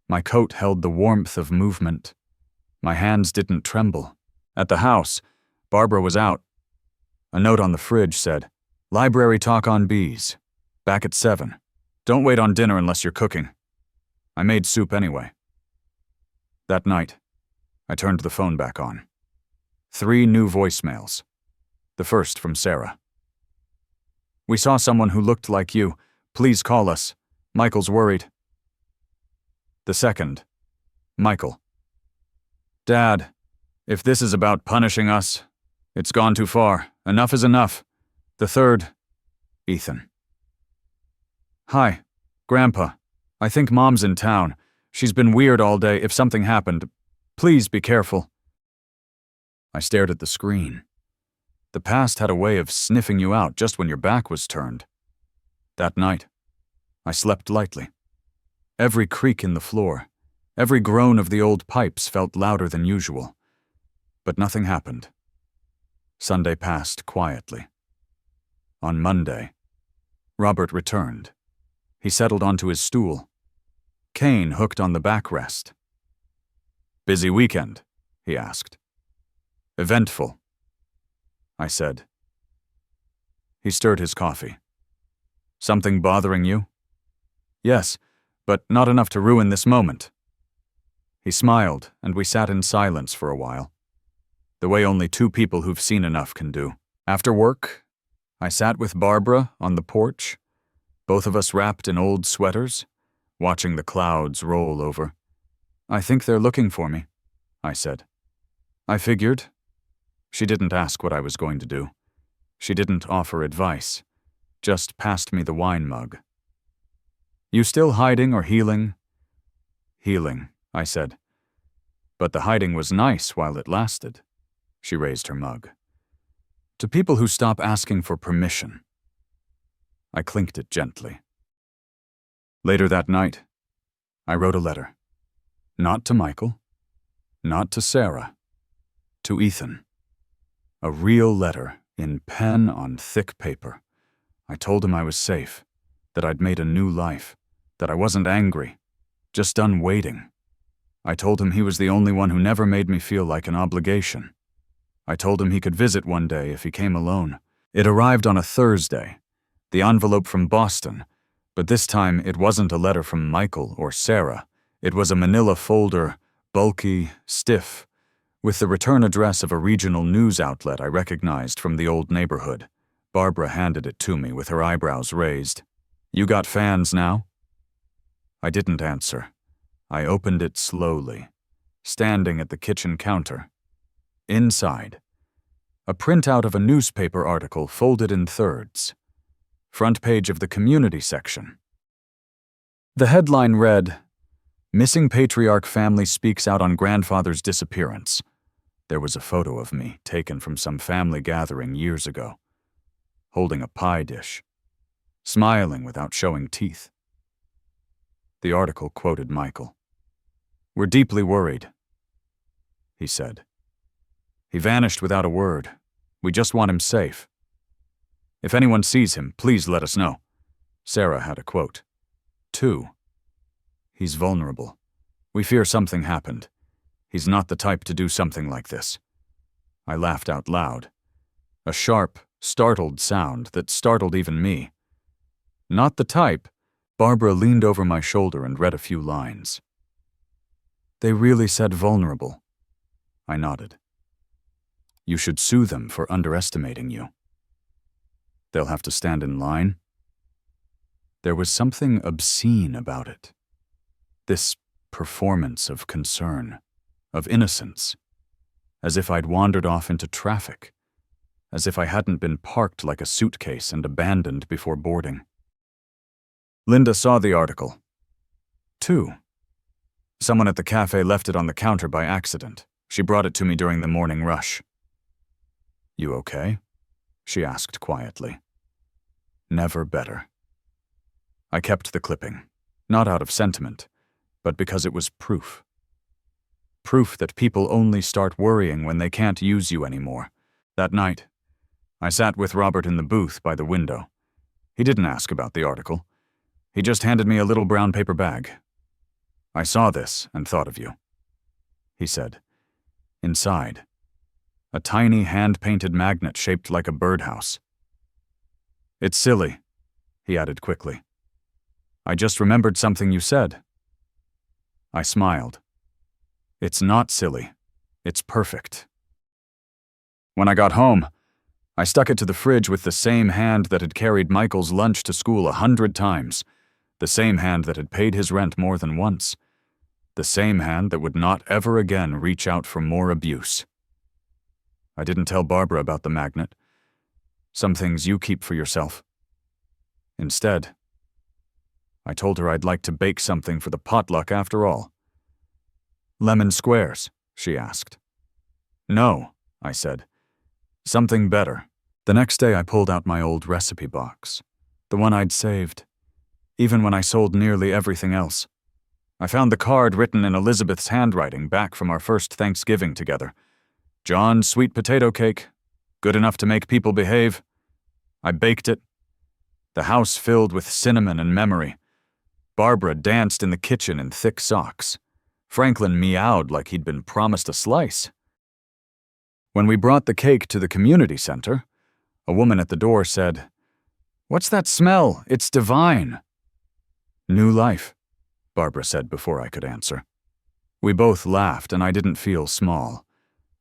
My coat held the warmth of movement. My hands didn't tremble. At the house, Barbara was out. A note on the fridge said, "Library talk on bees. Back at 7. Don't wait on dinner unless you're cooking." I made soup anyway. That night, I turned the phone back on. 3 new voicemails. The first from Sarah. "We saw someone who looked like you. Please call us. Michael's worried." The second, Michael. "Dad, if this is about punishing us, it's gone too far. Enough is enough." The third, Ethan. "Hi, Grandpa. I think Mom's in town. She's been weird all day. If something happened, please be careful." I stared at the screen. The past had a way of sniffing you out just when your back was turned. That night, I slept lightly. Every creak in the floor, every groan of the old pipes felt louder than usual. But nothing happened. Sunday passed quietly. On Monday, Robert returned. He settled onto his stool. Cane hooked on the backrest. "Busy weekend?" he asked. "Eventful," I said. He stirred his coffee. "Something bothering you?" "Yes, but not enough to ruin this moment." He smiled, and we sat in silence for a while, the way only 2 people who've seen enough can do. After work, I sat with Barbara on the porch, both of us wrapped in old sweaters, watching the clouds roll over. I think they're looking for me, I said. I figured. She didn't ask what I was going to do. She didn't offer advice, just passed me the wine mug. You still hiding or healing? Healing, I said. But the hiding was nice while it lasted. She raised her mug. To people who stop asking for permission. I clinked it gently. Later that night, I wrote a letter. Not to Michael, not to Sarah, to Ethan. A real letter in pen on thick paper. I told him I was safe, that I'd made a new life, that I wasn't angry, just done waiting. I told him he was the only one who never made me feel like an obligation. I told him he could visit one day if he came alone. It arrived on a Thursday, the envelope from Boston, but this time it wasn't a letter from Michael or Sarah. It was a manila folder, bulky, stiff, with the return address of a regional news outlet I recognized from the old neighborhood. Barbara handed it to me with her eyebrows raised. You got fans now? I didn't answer. I opened it slowly, standing at the kitchen counter. Inside, a printout of a newspaper article folded in thirds. Front page of the community section. The headline read, Missing Patriarch Family Speaks Out on Grandfather's Disappearance. There was a photo of me taken from some family gathering years ago, holding a pie dish, smiling without showing teeth. The article quoted Michael. We're deeply worried, he said. He vanished without a word. We just want him safe. If anyone sees him, please let us know. Sarah had a quote. 2. He's vulnerable. We fear something happened. He's not the type to do something like this. I laughed out loud. A sharp, startled sound that startled even me. Not the type. Barbara leaned over my shoulder and read a few lines. They really said vulnerable. I nodded. You should sue them for underestimating you. They'll have to stand in line. There was something obscene about it. This performance of concern, of innocence, as if I'd wandered off into traffic, as if I hadn't been parked like a suitcase and abandoned before boarding. Linda saw the article. 2. Someone at the cafe left it on the counter by accident. She brought it to me during the morning rush. You okay? She asked quietly. Never better. I kept the clipping, not out of sentiment, but because it was proof. Proof that people only start worrying when they can't use you anymore. That night, I sat with Robert in the booth by the window. He didn't ask about the article. He just handed me a little brown paper bag. I saw this and thought of you, he said. Inside, a tiny hand-painted magnet shaped like a birdhouse. It's silly, he added quickly. I just remembered something you said. I smiled. It's not silly. It's perfect. When I got home, I stuck it to the fridge with the same hand that had carried Michael's lunch to school 100 times, the same hand that had paid his rent more than once, the same hand that would not ever again reach out for more abuse. I didn't tell Barbara about the magnet. Some things you keep for yourself. Instead, I told her I'd like to bake something for the potluck after all. Lemon squares, she asked. No, I said. Something better. The next day I pulled out my old recipe box, the one I'd saved, even when I sold nearly everything else. I found the card written in Elizabeth's handwriting back from our first Thanksgiving together. John's sweet potato cake, good enough to make people behave. I baked it. The house filled with cinnamon and memory. Barbara danced in the kitchen in thick socks. Franklin meowed like he'd been promised a slice. When we brought the cake to the community center, a woman at the door said, "What's that smell? It's divine." New life, Barbara said before I could answer. We both laughed, and I didn't feel small.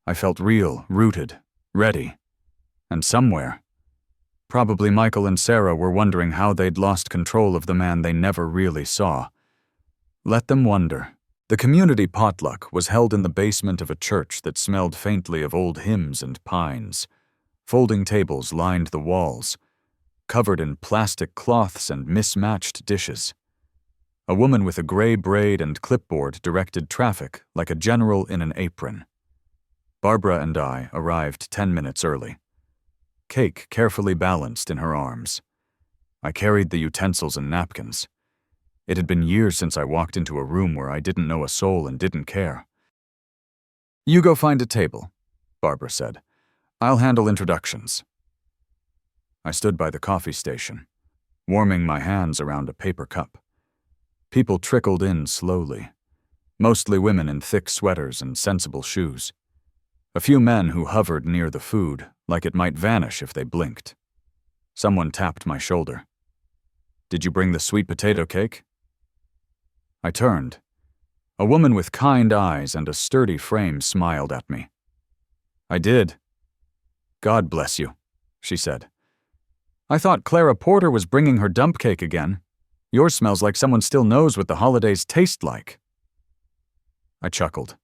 I felt real, rooted, ready. And somewhere, probably Michael and Sarah were wondering how they'd lost control of the man they never really saw. Let them wonder. The community potluck was held in the basement of a church that smelled faintly of old hymns and pines. Folding tables lined the walls, covered in plastic cloths and mismatched dishes. A woman with a gray braid and clipboard directed traffic like a general in an apron. Barbara and I arrived 10 minutes early. Cake carefully balanced in her arms. I carried the utensils and napkins. It had been years since I walked into a room where I didn't know a soul and didn't care. "You go find a table," Barbara said. "I'll handle introductions." I stood by the coffee station, warming my hands around a paper cup. People trickled in slowly, mostly women in thick sweaters and sensible shoes. A few men who hovered near the food, like it might vanish if they blinked. Someone tapped my shoulder. "Did you bring the sweet potato cake?" I turned. A woman with kind eyes and a sturdy frame smiled at me. "I did." "God bless you," she said. "I thought Clara Porter was bringing her dump cake again. Yours smells like someone still knows what the holidays taste like." I chuckled.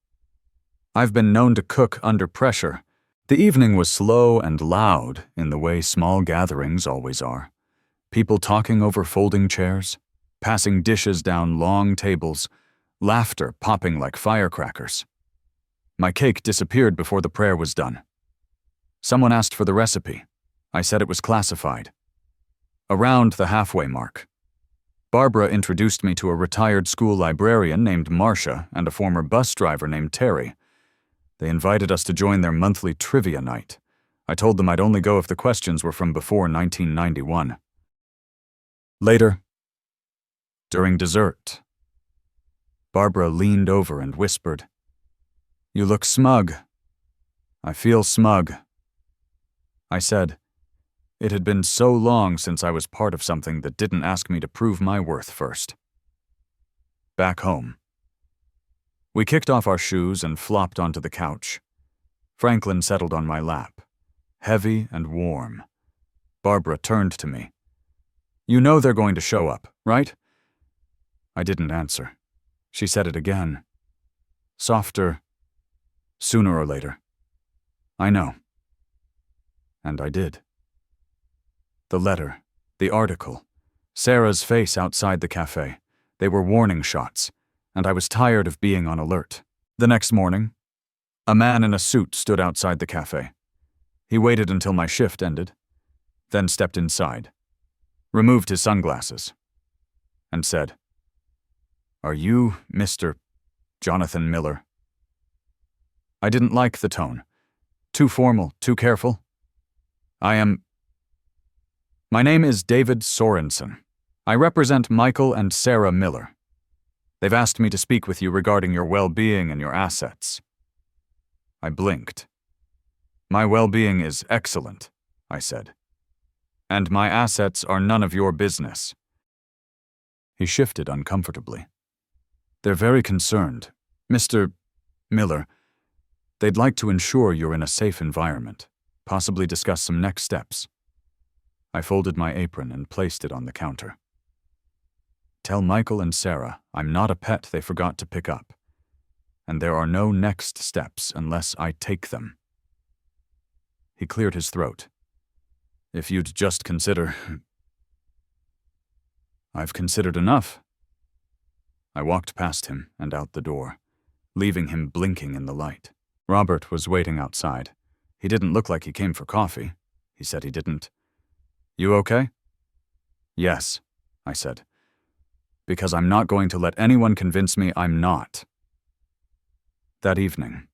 I've been known to cook under pressure. The evening was slow and loud in the way small gatherings always are. People talking over folding chairs, passing dishes down long tables, laughter popping like firecrackers. My cake disappeared before the prayer was done. Someone asked for the recipe. I said it was classified. Around the halfway mark, Barbara introduced me to a retired school librarian named Marcia and a former bus driver named Terry. They invited us to join their monthly trivia night. I told them I'd only go if the questions were from before 1991. Later, during dessert, Barbara leaned over and whispered, "You look smug." "I feel smug." I said, it had been so long since I was part of something that didn't ask me to prove my worth first. Back home, we kicked off our shoes and flopped onto the couch. Franklin settled on my lap, heavy and warm. Barbara turned to me. "You know they're going to show up, right?" I didn't answer. She said it again. Softer, "Sooner or later." "I know." And I did. The letter, the article, Sarah's face outside the cafe, they were warning shots, and I was tired of being on alert. The next morning, a man in a suit stood outside the cafe. He waited until my shift ended, then stepped inside, removed his sunglasses, and said, "Are you Mr. Jonathan Miller?" I didn't like the tone. Too formal, too careful. My name is David Sorensen. I represent Michael and Sarah Miller. They've asked me to speak with you regarding your well-being and your assets." I blinked. "My well-being is excellent," I said. "And my assets are none of your business." He shifted uncomfortably. "They're very concerned. Mr. Miller, they'd like to ensure you're in a safe environment, possibly discuss some next steps." I folded my apron and placed it on the counter. "Tell Michael and Sarah I'm not a pet they forgot to pick up, and there are no next steps unless I take them." He cleared his throat. "If you'd just consider—" "I've considered enough." I walked past him and out the door, leaving him blinking in the light. Robert was waiting outside. He didn't look like he came for coffee. He said he didn't. "You okay?" "Yes," I said, "because I'm not going to let anyone convince me I'm not." That evening,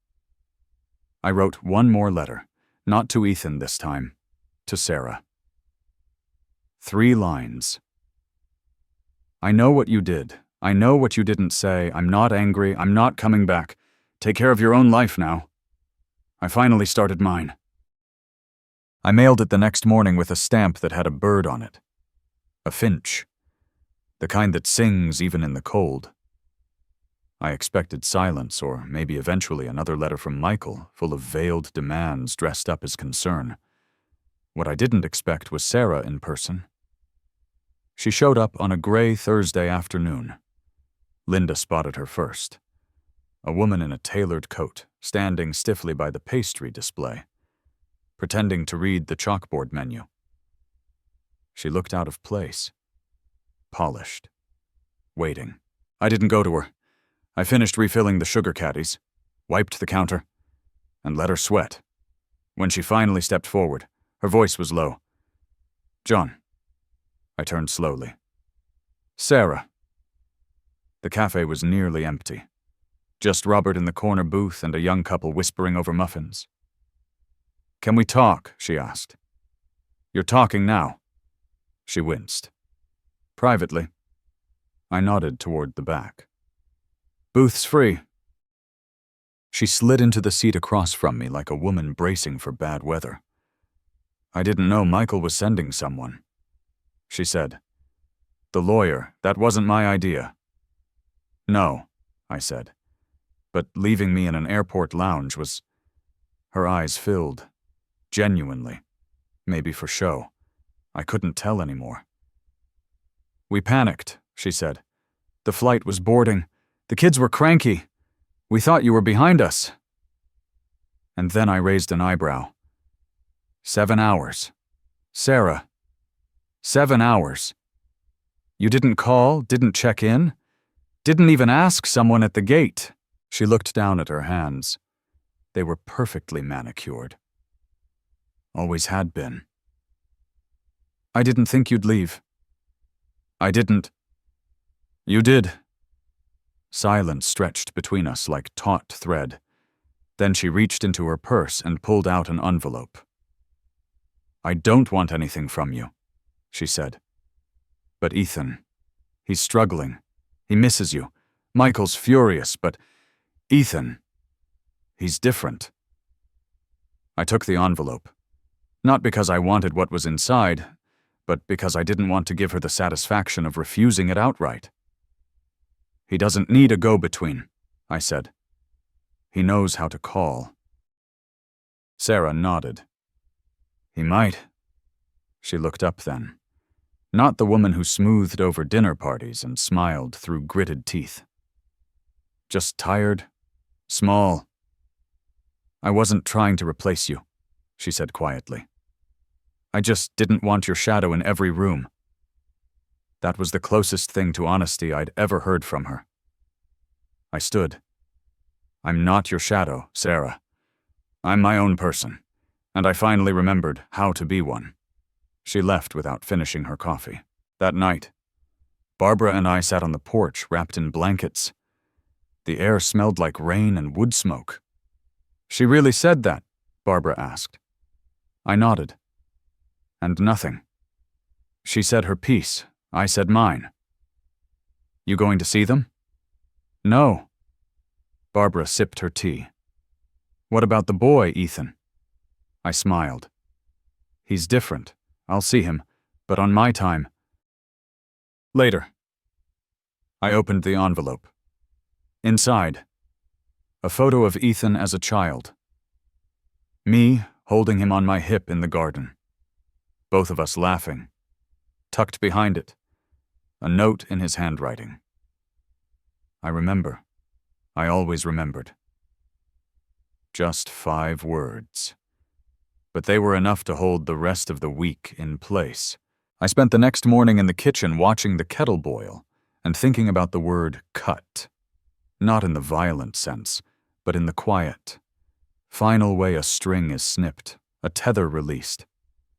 I wrote one more letter, not to Ethan this time, to Sarah. 3 lines. "I know what you did. I know what you didn't say. I'm not angry. I'm not coming back. Take care of your own life now. I finally started mine." I mailed it the next morning with a stamp that had a bird on it. A finch. The kind that sings even in the cold. I expected silence, or maybe eventually another letter from Michael, full of veiled demands dressed up as concern. What I didn't expect was Sarah in person. She showed up on a gray Thursday afternoon. Linda spotted her first. a woman in a tailored coat, standing stiffly by the pastry display, pretending to read the chalkboard menu. She looked out of place, polished, waiting. I didn't go to her. I finished refilling the sugar caddies, wiped the counter, and let her sweat. When she finally stepped forward, her voice was low. "John." I turned slowly. "Sarah." The cafe was nearly empty. Just Robert in the corner booth and a young couple whispering over muffins. "Can we talk?" she asked. "You're talking now." She winced. "Privately." I nodded toward the back. "Booth's free." She slid into the seat across from me like a woman bracing for bad weather. "I didn't know Michael was sending someone," she said. "The lawyer, that wasn't my idea." "No," I said. "But leaving me in an airport lounge was—" Her eyes filled, genuinely, maybe for show. I couldn't tell anymore. "We panicked," she said. "The flight was boarding. The kids were cranky. We thought you were behind us." And then I raised an eyebrow. 7 hours. Sarah. 7 hours. You didn't call, didn't check in, didn't even ask someone at the gate. She looked down at her hands. They were perfectly manicured. Always had been. "I didn't think you'd leave." "I didn't." "You did." Silence stretched between us like taut thread. Then she reached into her purse and pulled out an envelope. "I don't want anything from you," she said. "But Ethan, he's struggling. He misses you. Michael's furious, but Ethan, he's different." I took the envelope, not because I wanted what was inside, but because I didn't want to give her the satisfaction of refusing it outright. "He doesn't need a go-between," I said. "He knows how to call." Sarah nodded. "He might." She looked up then. Not the woman who smoothed over dinner parties and smiled through gritted teeth. Just tired, small. "I wasn't trying to replace you," she said quietly. "I just didn't want your shadow in every room." That was the closest thing to honesty I'd ever heard from her. I stood. "I'm not your shadow, Sarah. I'm my own person, and I finally remembered how to be one." She left without finishing her coffee. That night, Barbara and I sat on the porch wrapped in blankets. The air smelled like rain and wood smoke. "She really said that?" Barbara asked. I nodded. And nothing. She said her piece. I said mine. "You going to see them?" "No." Barbara sipped her tea. "What about the boy, Ethan?" I smiled. "He's different. I'll see him, but on my time." Later. I opened the envelope. Inside, a photo of Ethan as a child. Me holding him on my hip in the garden. Both of us laughing. Tucked behind it, a note in his handwriting. I remember. I always remembered. Just 5 words. But they were enough to hold the rest of the week in place. I spent the next morning in the kitchen watching the kettle boil and thinking about the word cut. Not in the violent sense, but in the quiet, final way a string is snipped, a tether released.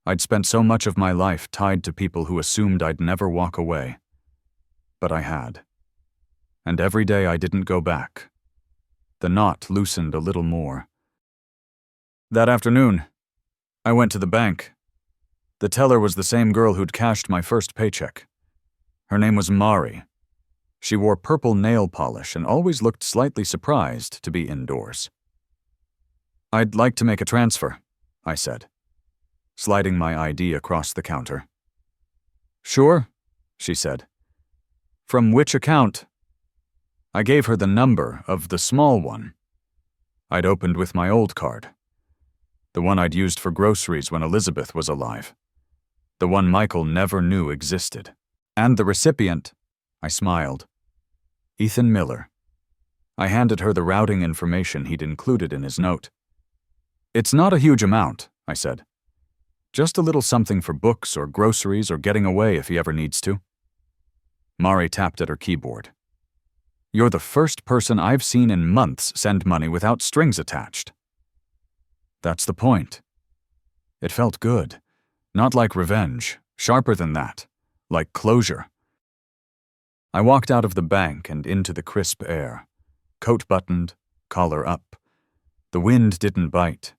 I'd spent so much of my life tied to people who assumed I'd never walk away. But I had. And every day I didn't go back. The knot loosened a little more. That afternoon, I went to the bank. The teller was the same girl who'd cashed my first paycheck. Her name was Mari. She wore purple nail polish and always looked slightly surprised to be indoors. "I'd like to make a transfer," I said, sliding my ID across the counter. "Sure," she said. "From which account?" I gave her the number of the small one. I'd opened with my old card. The one I'd used for groceries when Elizabeth was alive. The one Michael never knew existed. And the recipient, I smiled. Ethan Miller. I handed her the routing information he'd included in his note. "It's not a huge amount," I said. "Just a little something for books or groceries or getting away if he ever needs to." Mari tapped at her keyboard. "You're the first person I've seen in months send money without strings attached." That's the point. It felt good. Not like revenge, sharper than that, like closure. I walked out of the bank and into the crisp air, coat buttoned, collar up. The wind didn't bite.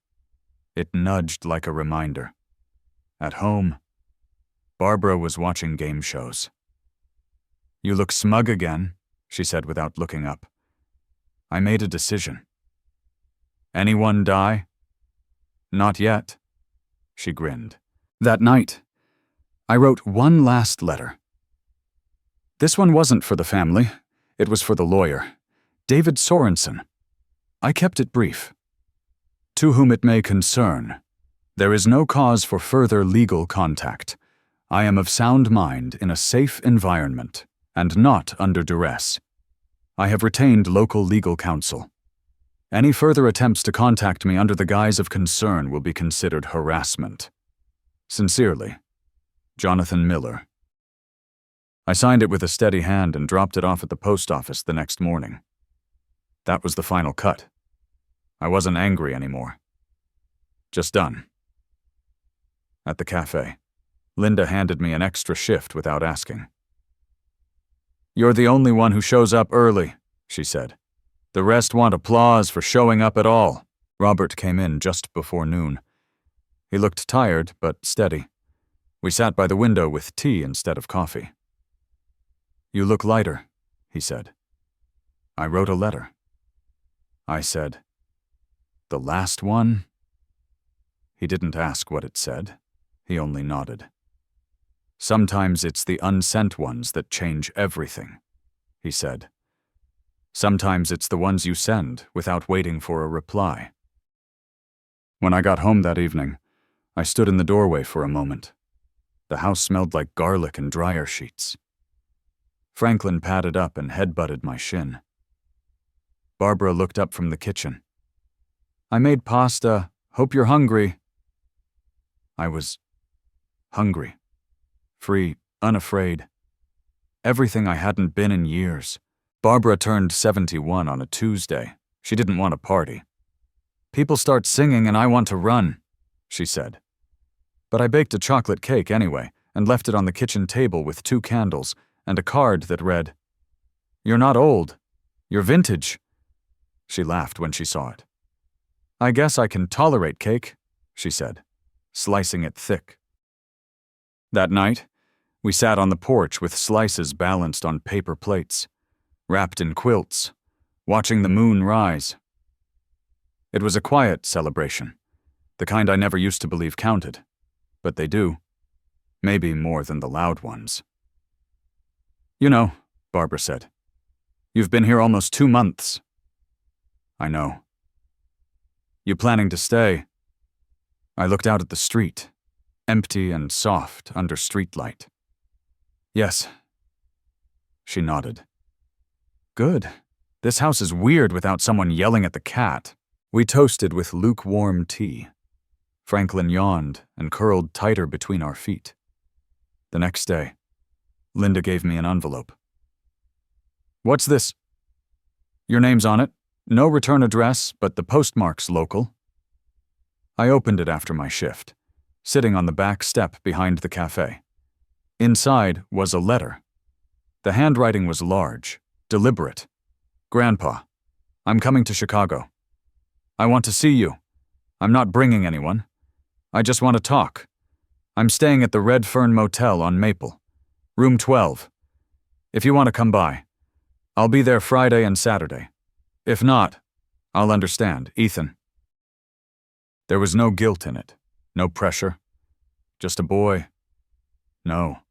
It nudged like a reminder. At home, Barbara was watching game shows. "You look smug again," she said without looking up. I made a decision. "Anyone die?" "Not yet," she grinned. That night, I wrote one last letter. This one wasn't for the family. It was for the lawyer, David Sorensen. I kept it brief. "To whom it may concern, there is no cause for further legal contact. I am of sound mind in a safe environment and not under duress. I have retained local legal counsel. Any further attempts to contact me under the guise of concern will be considered harassment. Sincerely, Jonathan Miller." I signed it with a steady hand and dropped it off at the post office the next morning. That was the final cut. I wasn't angry anymore. Just done. At the cafe, Linda handed me an extra shift without asking. "You're the only one who shows up early," she said. "The rest want applause for showing up at all." Robert came in just before noon. He looked tired, but steady. We sat by the window with tea instead of coffee. "You look lighter," he said. "I wrote a letter." I said, "The last one?" He didn't ask what it said. He only nodded. "Sometimes it's the unsent ones that change everything," he said. "Sometimes it's the ones you send without waiting for a reply." When I got home that evening, I stood in the doorway for a moment. The house smelled like garlic and dryer sheets. Franklin padded up and headbutted my shin. Barbara looked up from the kitchen. "I made pasta. Hope you're hungry." I was hungry, free, unafraid. Everything I hadn't been in years. Barbara turned 71 on a Tuesday. She didn't want a party. "People start singing and I want to run," she said. But I baked a chocolate cake anyway and left it on the kitchen table with 2 candles and a card that read, "You're not old. You're vintage." She laughed when she saw it. "I guess I can tolerate cake," she said, slicing it thick. That night, we sat on the porch with slices balanced on paper plates, wrapped in quilts, watching the moon rise. It was a quiet celebration, the kind I never used to believe counted, but they do, maybe more than the loud ones. "You know," Barbara said, "you've been here almost 2 months." "I know." "You planning to stay?" I looked out at the street, empty and soft under streetlight. "Yes." She nodded. "Good. This house is weird without someone yelling at the cat." We toasted with lukewarm tea. Franklin yawned and curled tighter between our feet. The next day, Linda gave me an envelope. "What's this?" "Your name's on it. No return address, but the postmark's local." I opened it after my shift, sitting on the back step behind the cafe. Inside was a letter. The handwriting was large, deliberate. "Grandpa, I'm coming to Chicago. I want to see you. I'm not bringing anyone. I just want to talk. I'm staying at the Red Fern Motel on Maple, room 12. If you want to come by, I'll be there Friday and Saturday. If not, I'll understand. Ethan." There was no guilt in it, no pressure. Just a boy. No,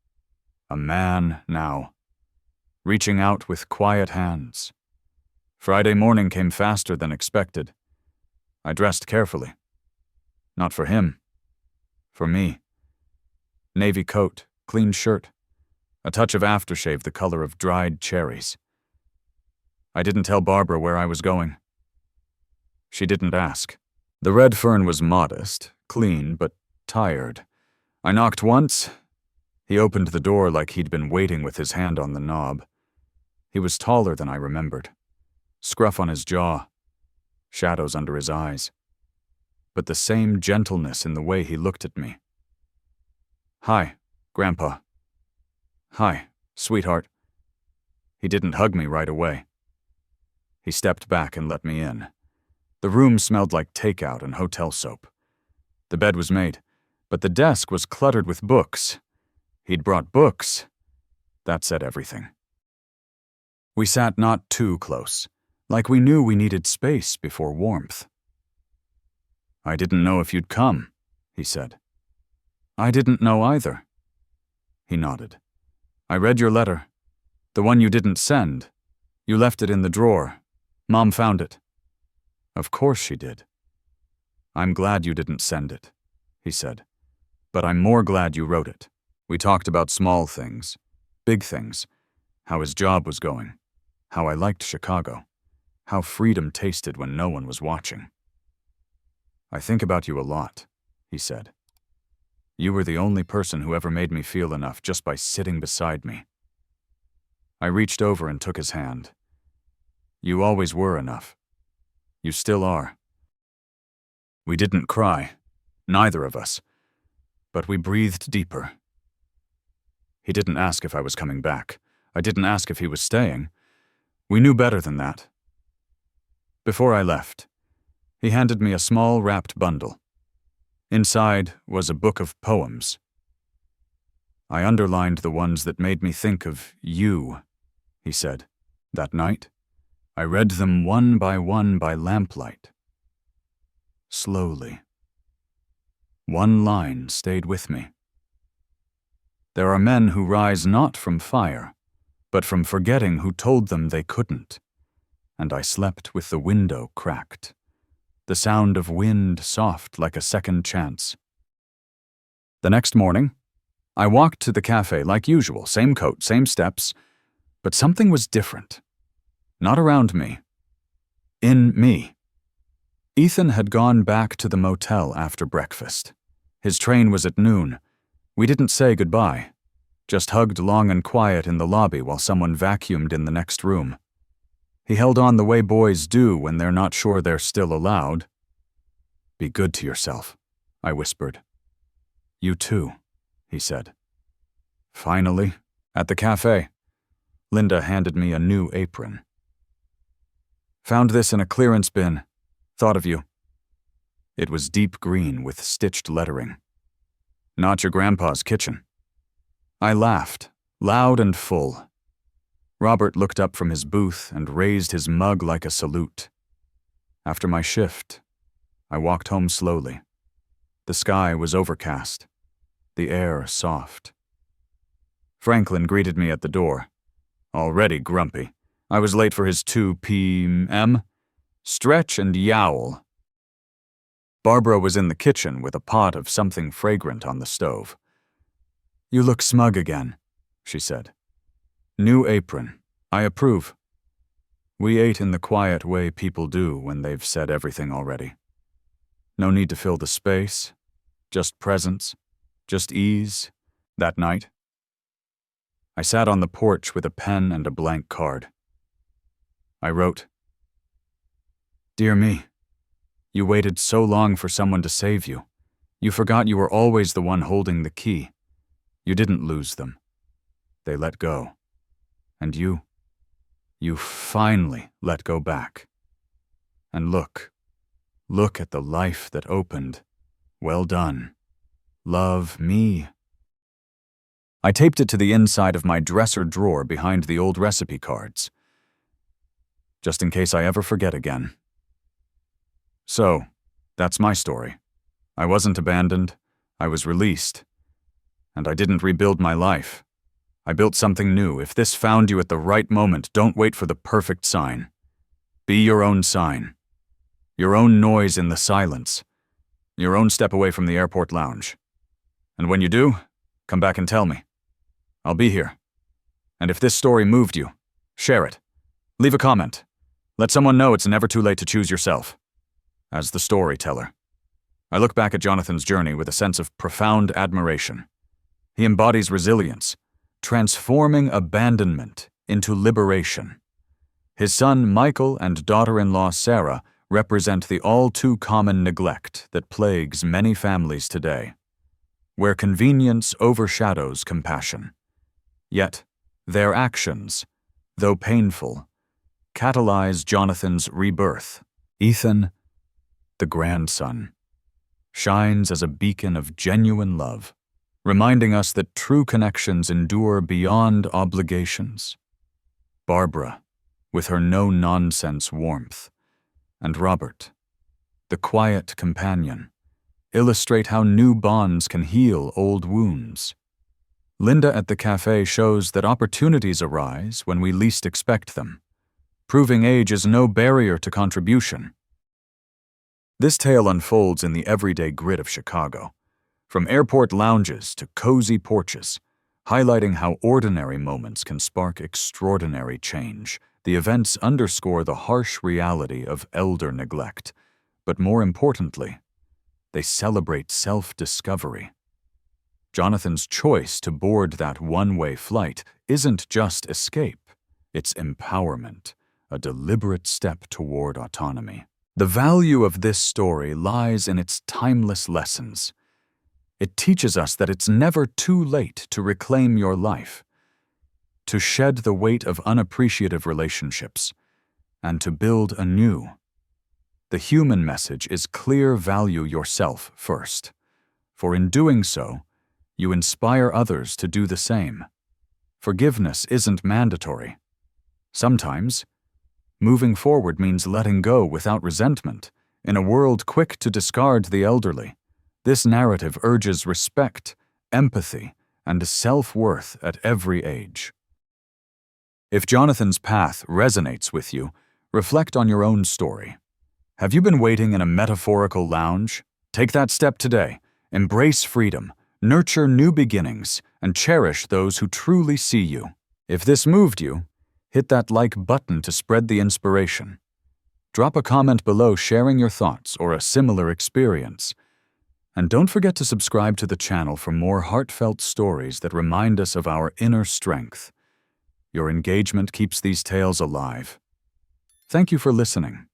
a man now, reaching out with quiet hands. Friday morning came faster than expected. I dressed carefully. Not for him. For me. Navy coat, clean shirt, a touch of aftershave the color of dried cherries. I didn't tell Barbara where I was going. She didn't ask. The red fern was modest, clean, but tired. I knocked once. He opened the door like he'd been waiting with his hand on the knob. He was taller than I remembered. Scruff on his jaw. Shadows under his eyes. But the same gentleness in the way he looked at me. "Hi, Grandpa." "Hi, sweetheart." He didn't hug me right away. He stepped back and let me in. The room smelled like takeout and hotel soap. The bed was made, but the desk was cluttered with books. He'd brought books. That said everything. We sat not too close, like we knew we needed space before warmth. "I didn't know if you'd come," he said. "I didn't know either." He nodded. "I read your letter. The one you didn't send. You left it in the drawer. Mom found it." "Of course she did." "I'm glad you didn't send it," he said. "But I'm more glad you wrote it." We talked about small things, big things, how his job was going, how I liked Chicago, how freedom tasted when no one was watching. "I think about you a lot," he said. "You were the only person who ever made me feel enough just by sitting beside me." I reached over and took his hand. "You always were enough. You still are." We didn't cry, neither of us, but we breathed deeper. He didn't ask if I was coming back. I didn't ask if he was staying. We knew better than that. Before I left, he handed me a small wrapped bundle. Inside was a book of poems. "I underlined the ones that made me think of you," he said. "That night, I read them one by lamplight. Slowly. One line stayed with me. There are men who rise not from fire, but from forgetting who told them they couldn't. And I slept with the window cracked. The sound of wind soft like a second chance." The next morning, I walked to the cafe like usual, same coat, same steps, but something was different. Not around me. In me. Ethan had gone back to the motel after breakfast. His train was at noon. We didn't say goodbye, just hugged long and quiet in the lobby while someone vacuumed in the next room. He held on the way boys do when they're not sure they're still allowed. "Be good to yourself," I whispered. "You too," he said. Finally, at the cafe, Linda handed me a new apron. "Found this in a clearance bin. Thought of you." It was deep green with stitched lettering. "Not your grandpa's kitchen." I laughed, loud and full. Robert looked up from his booth and raised his mug like a salute. After my shift, I walked home slowly. The sky was overcast, the air soft. Franklin greeted me at the door, already grumpy. I was late for his 2 p.m. Stretch and yowl. Barbara was in the kitchen with a pot of something fragrant on the stove. "You look smug again," she said. "New apron. I approve." We ate in the quiet way people do when they've said everything already. No need to fill the space, just presence, just ease. That night, I sat on the porch with a pen and a blank card. I wrote, "Dear me, you waited so long for someone to save you. You forgot you were always the one holding the key. You didn't lose them. They let go. And you finally let go back. And look at the life that opened. Well done. Love me." I taped it to the inside of my dresser drawer behind the old recipe cards, just in case I ever forget again. So, that's my story. I wasn't abandoned. I was released. And I didn't rebuild my life. I built something new. If this found you at the right moment, don't wait for the perfect sign. Be your own sign. Your own noise in the silence. Your own step away from the airport lounge. And when you do, come back and tell me. I'll be here. And if this story moved you, share it. Leave a comment. Let someone know it's never too late to choose yourself. As the storyteller, I look back at Jonathan's journey with a sense of profound admiration. He embodies resilience, transforming abandonment into liberation. His son Michael and daughter-in-law Sarah represent the all-too-common neglect that plagues many families today, where convenience overshadows compassion. Yet, their actions, though painful, catalyze Jonathan's rebirth. Ethan, the grandson, shines as a beacon of genuine love, reminding us that true connections endure beyond obligations. Barbara, with her no-nonsense warmth, and Robert, the quiet companion, illustrate how new bonds can heal old wounds. Linda at the cafe shows that opportunities arise when we least expect them, proving age is no barrier to contribution. This tale unfolds in the everyday grit of Chicago, from airport lounges to cozy porches, highlighting how ordinary moments can spark extraordinary change. The events underscore the harsh reality of elder neglect, but more importantly, they celebrate self-discovery. Jonathan's choice to board that one-way flight isn't just escape, it's empowerment, a deliberate step toward autonomy. The value of this story lies in its timeless lessons. It teaches us that it's never too late to reclaim your life, to shed the weight of unappreciative relationships, and to build anew. The human message is clear: value yourself first, for in doing so, you inspire others to do the same. Forgiveness isn't mandatory. Sometimes, moving forward means letting go without resentment. In a world quick to discard the elderly, this narrative urges respect, empathy, and self-worth at every age. If Jonathan's path resonates with you, reflect on your own story. Have you been waiting in a metaphorical lounge? Take that step today. Embrace freedom, nurture new beginnings, and cherish those who truly see you. If this moved you, hit that like button to spread the inspiration. Drop a comment below sharing your thoughts or a similar experience. And don't forget to subscribe to the channel for more heartfelt stories that remind us of our inner strength. Your engagement keeps these tales alive. Thank you for listening.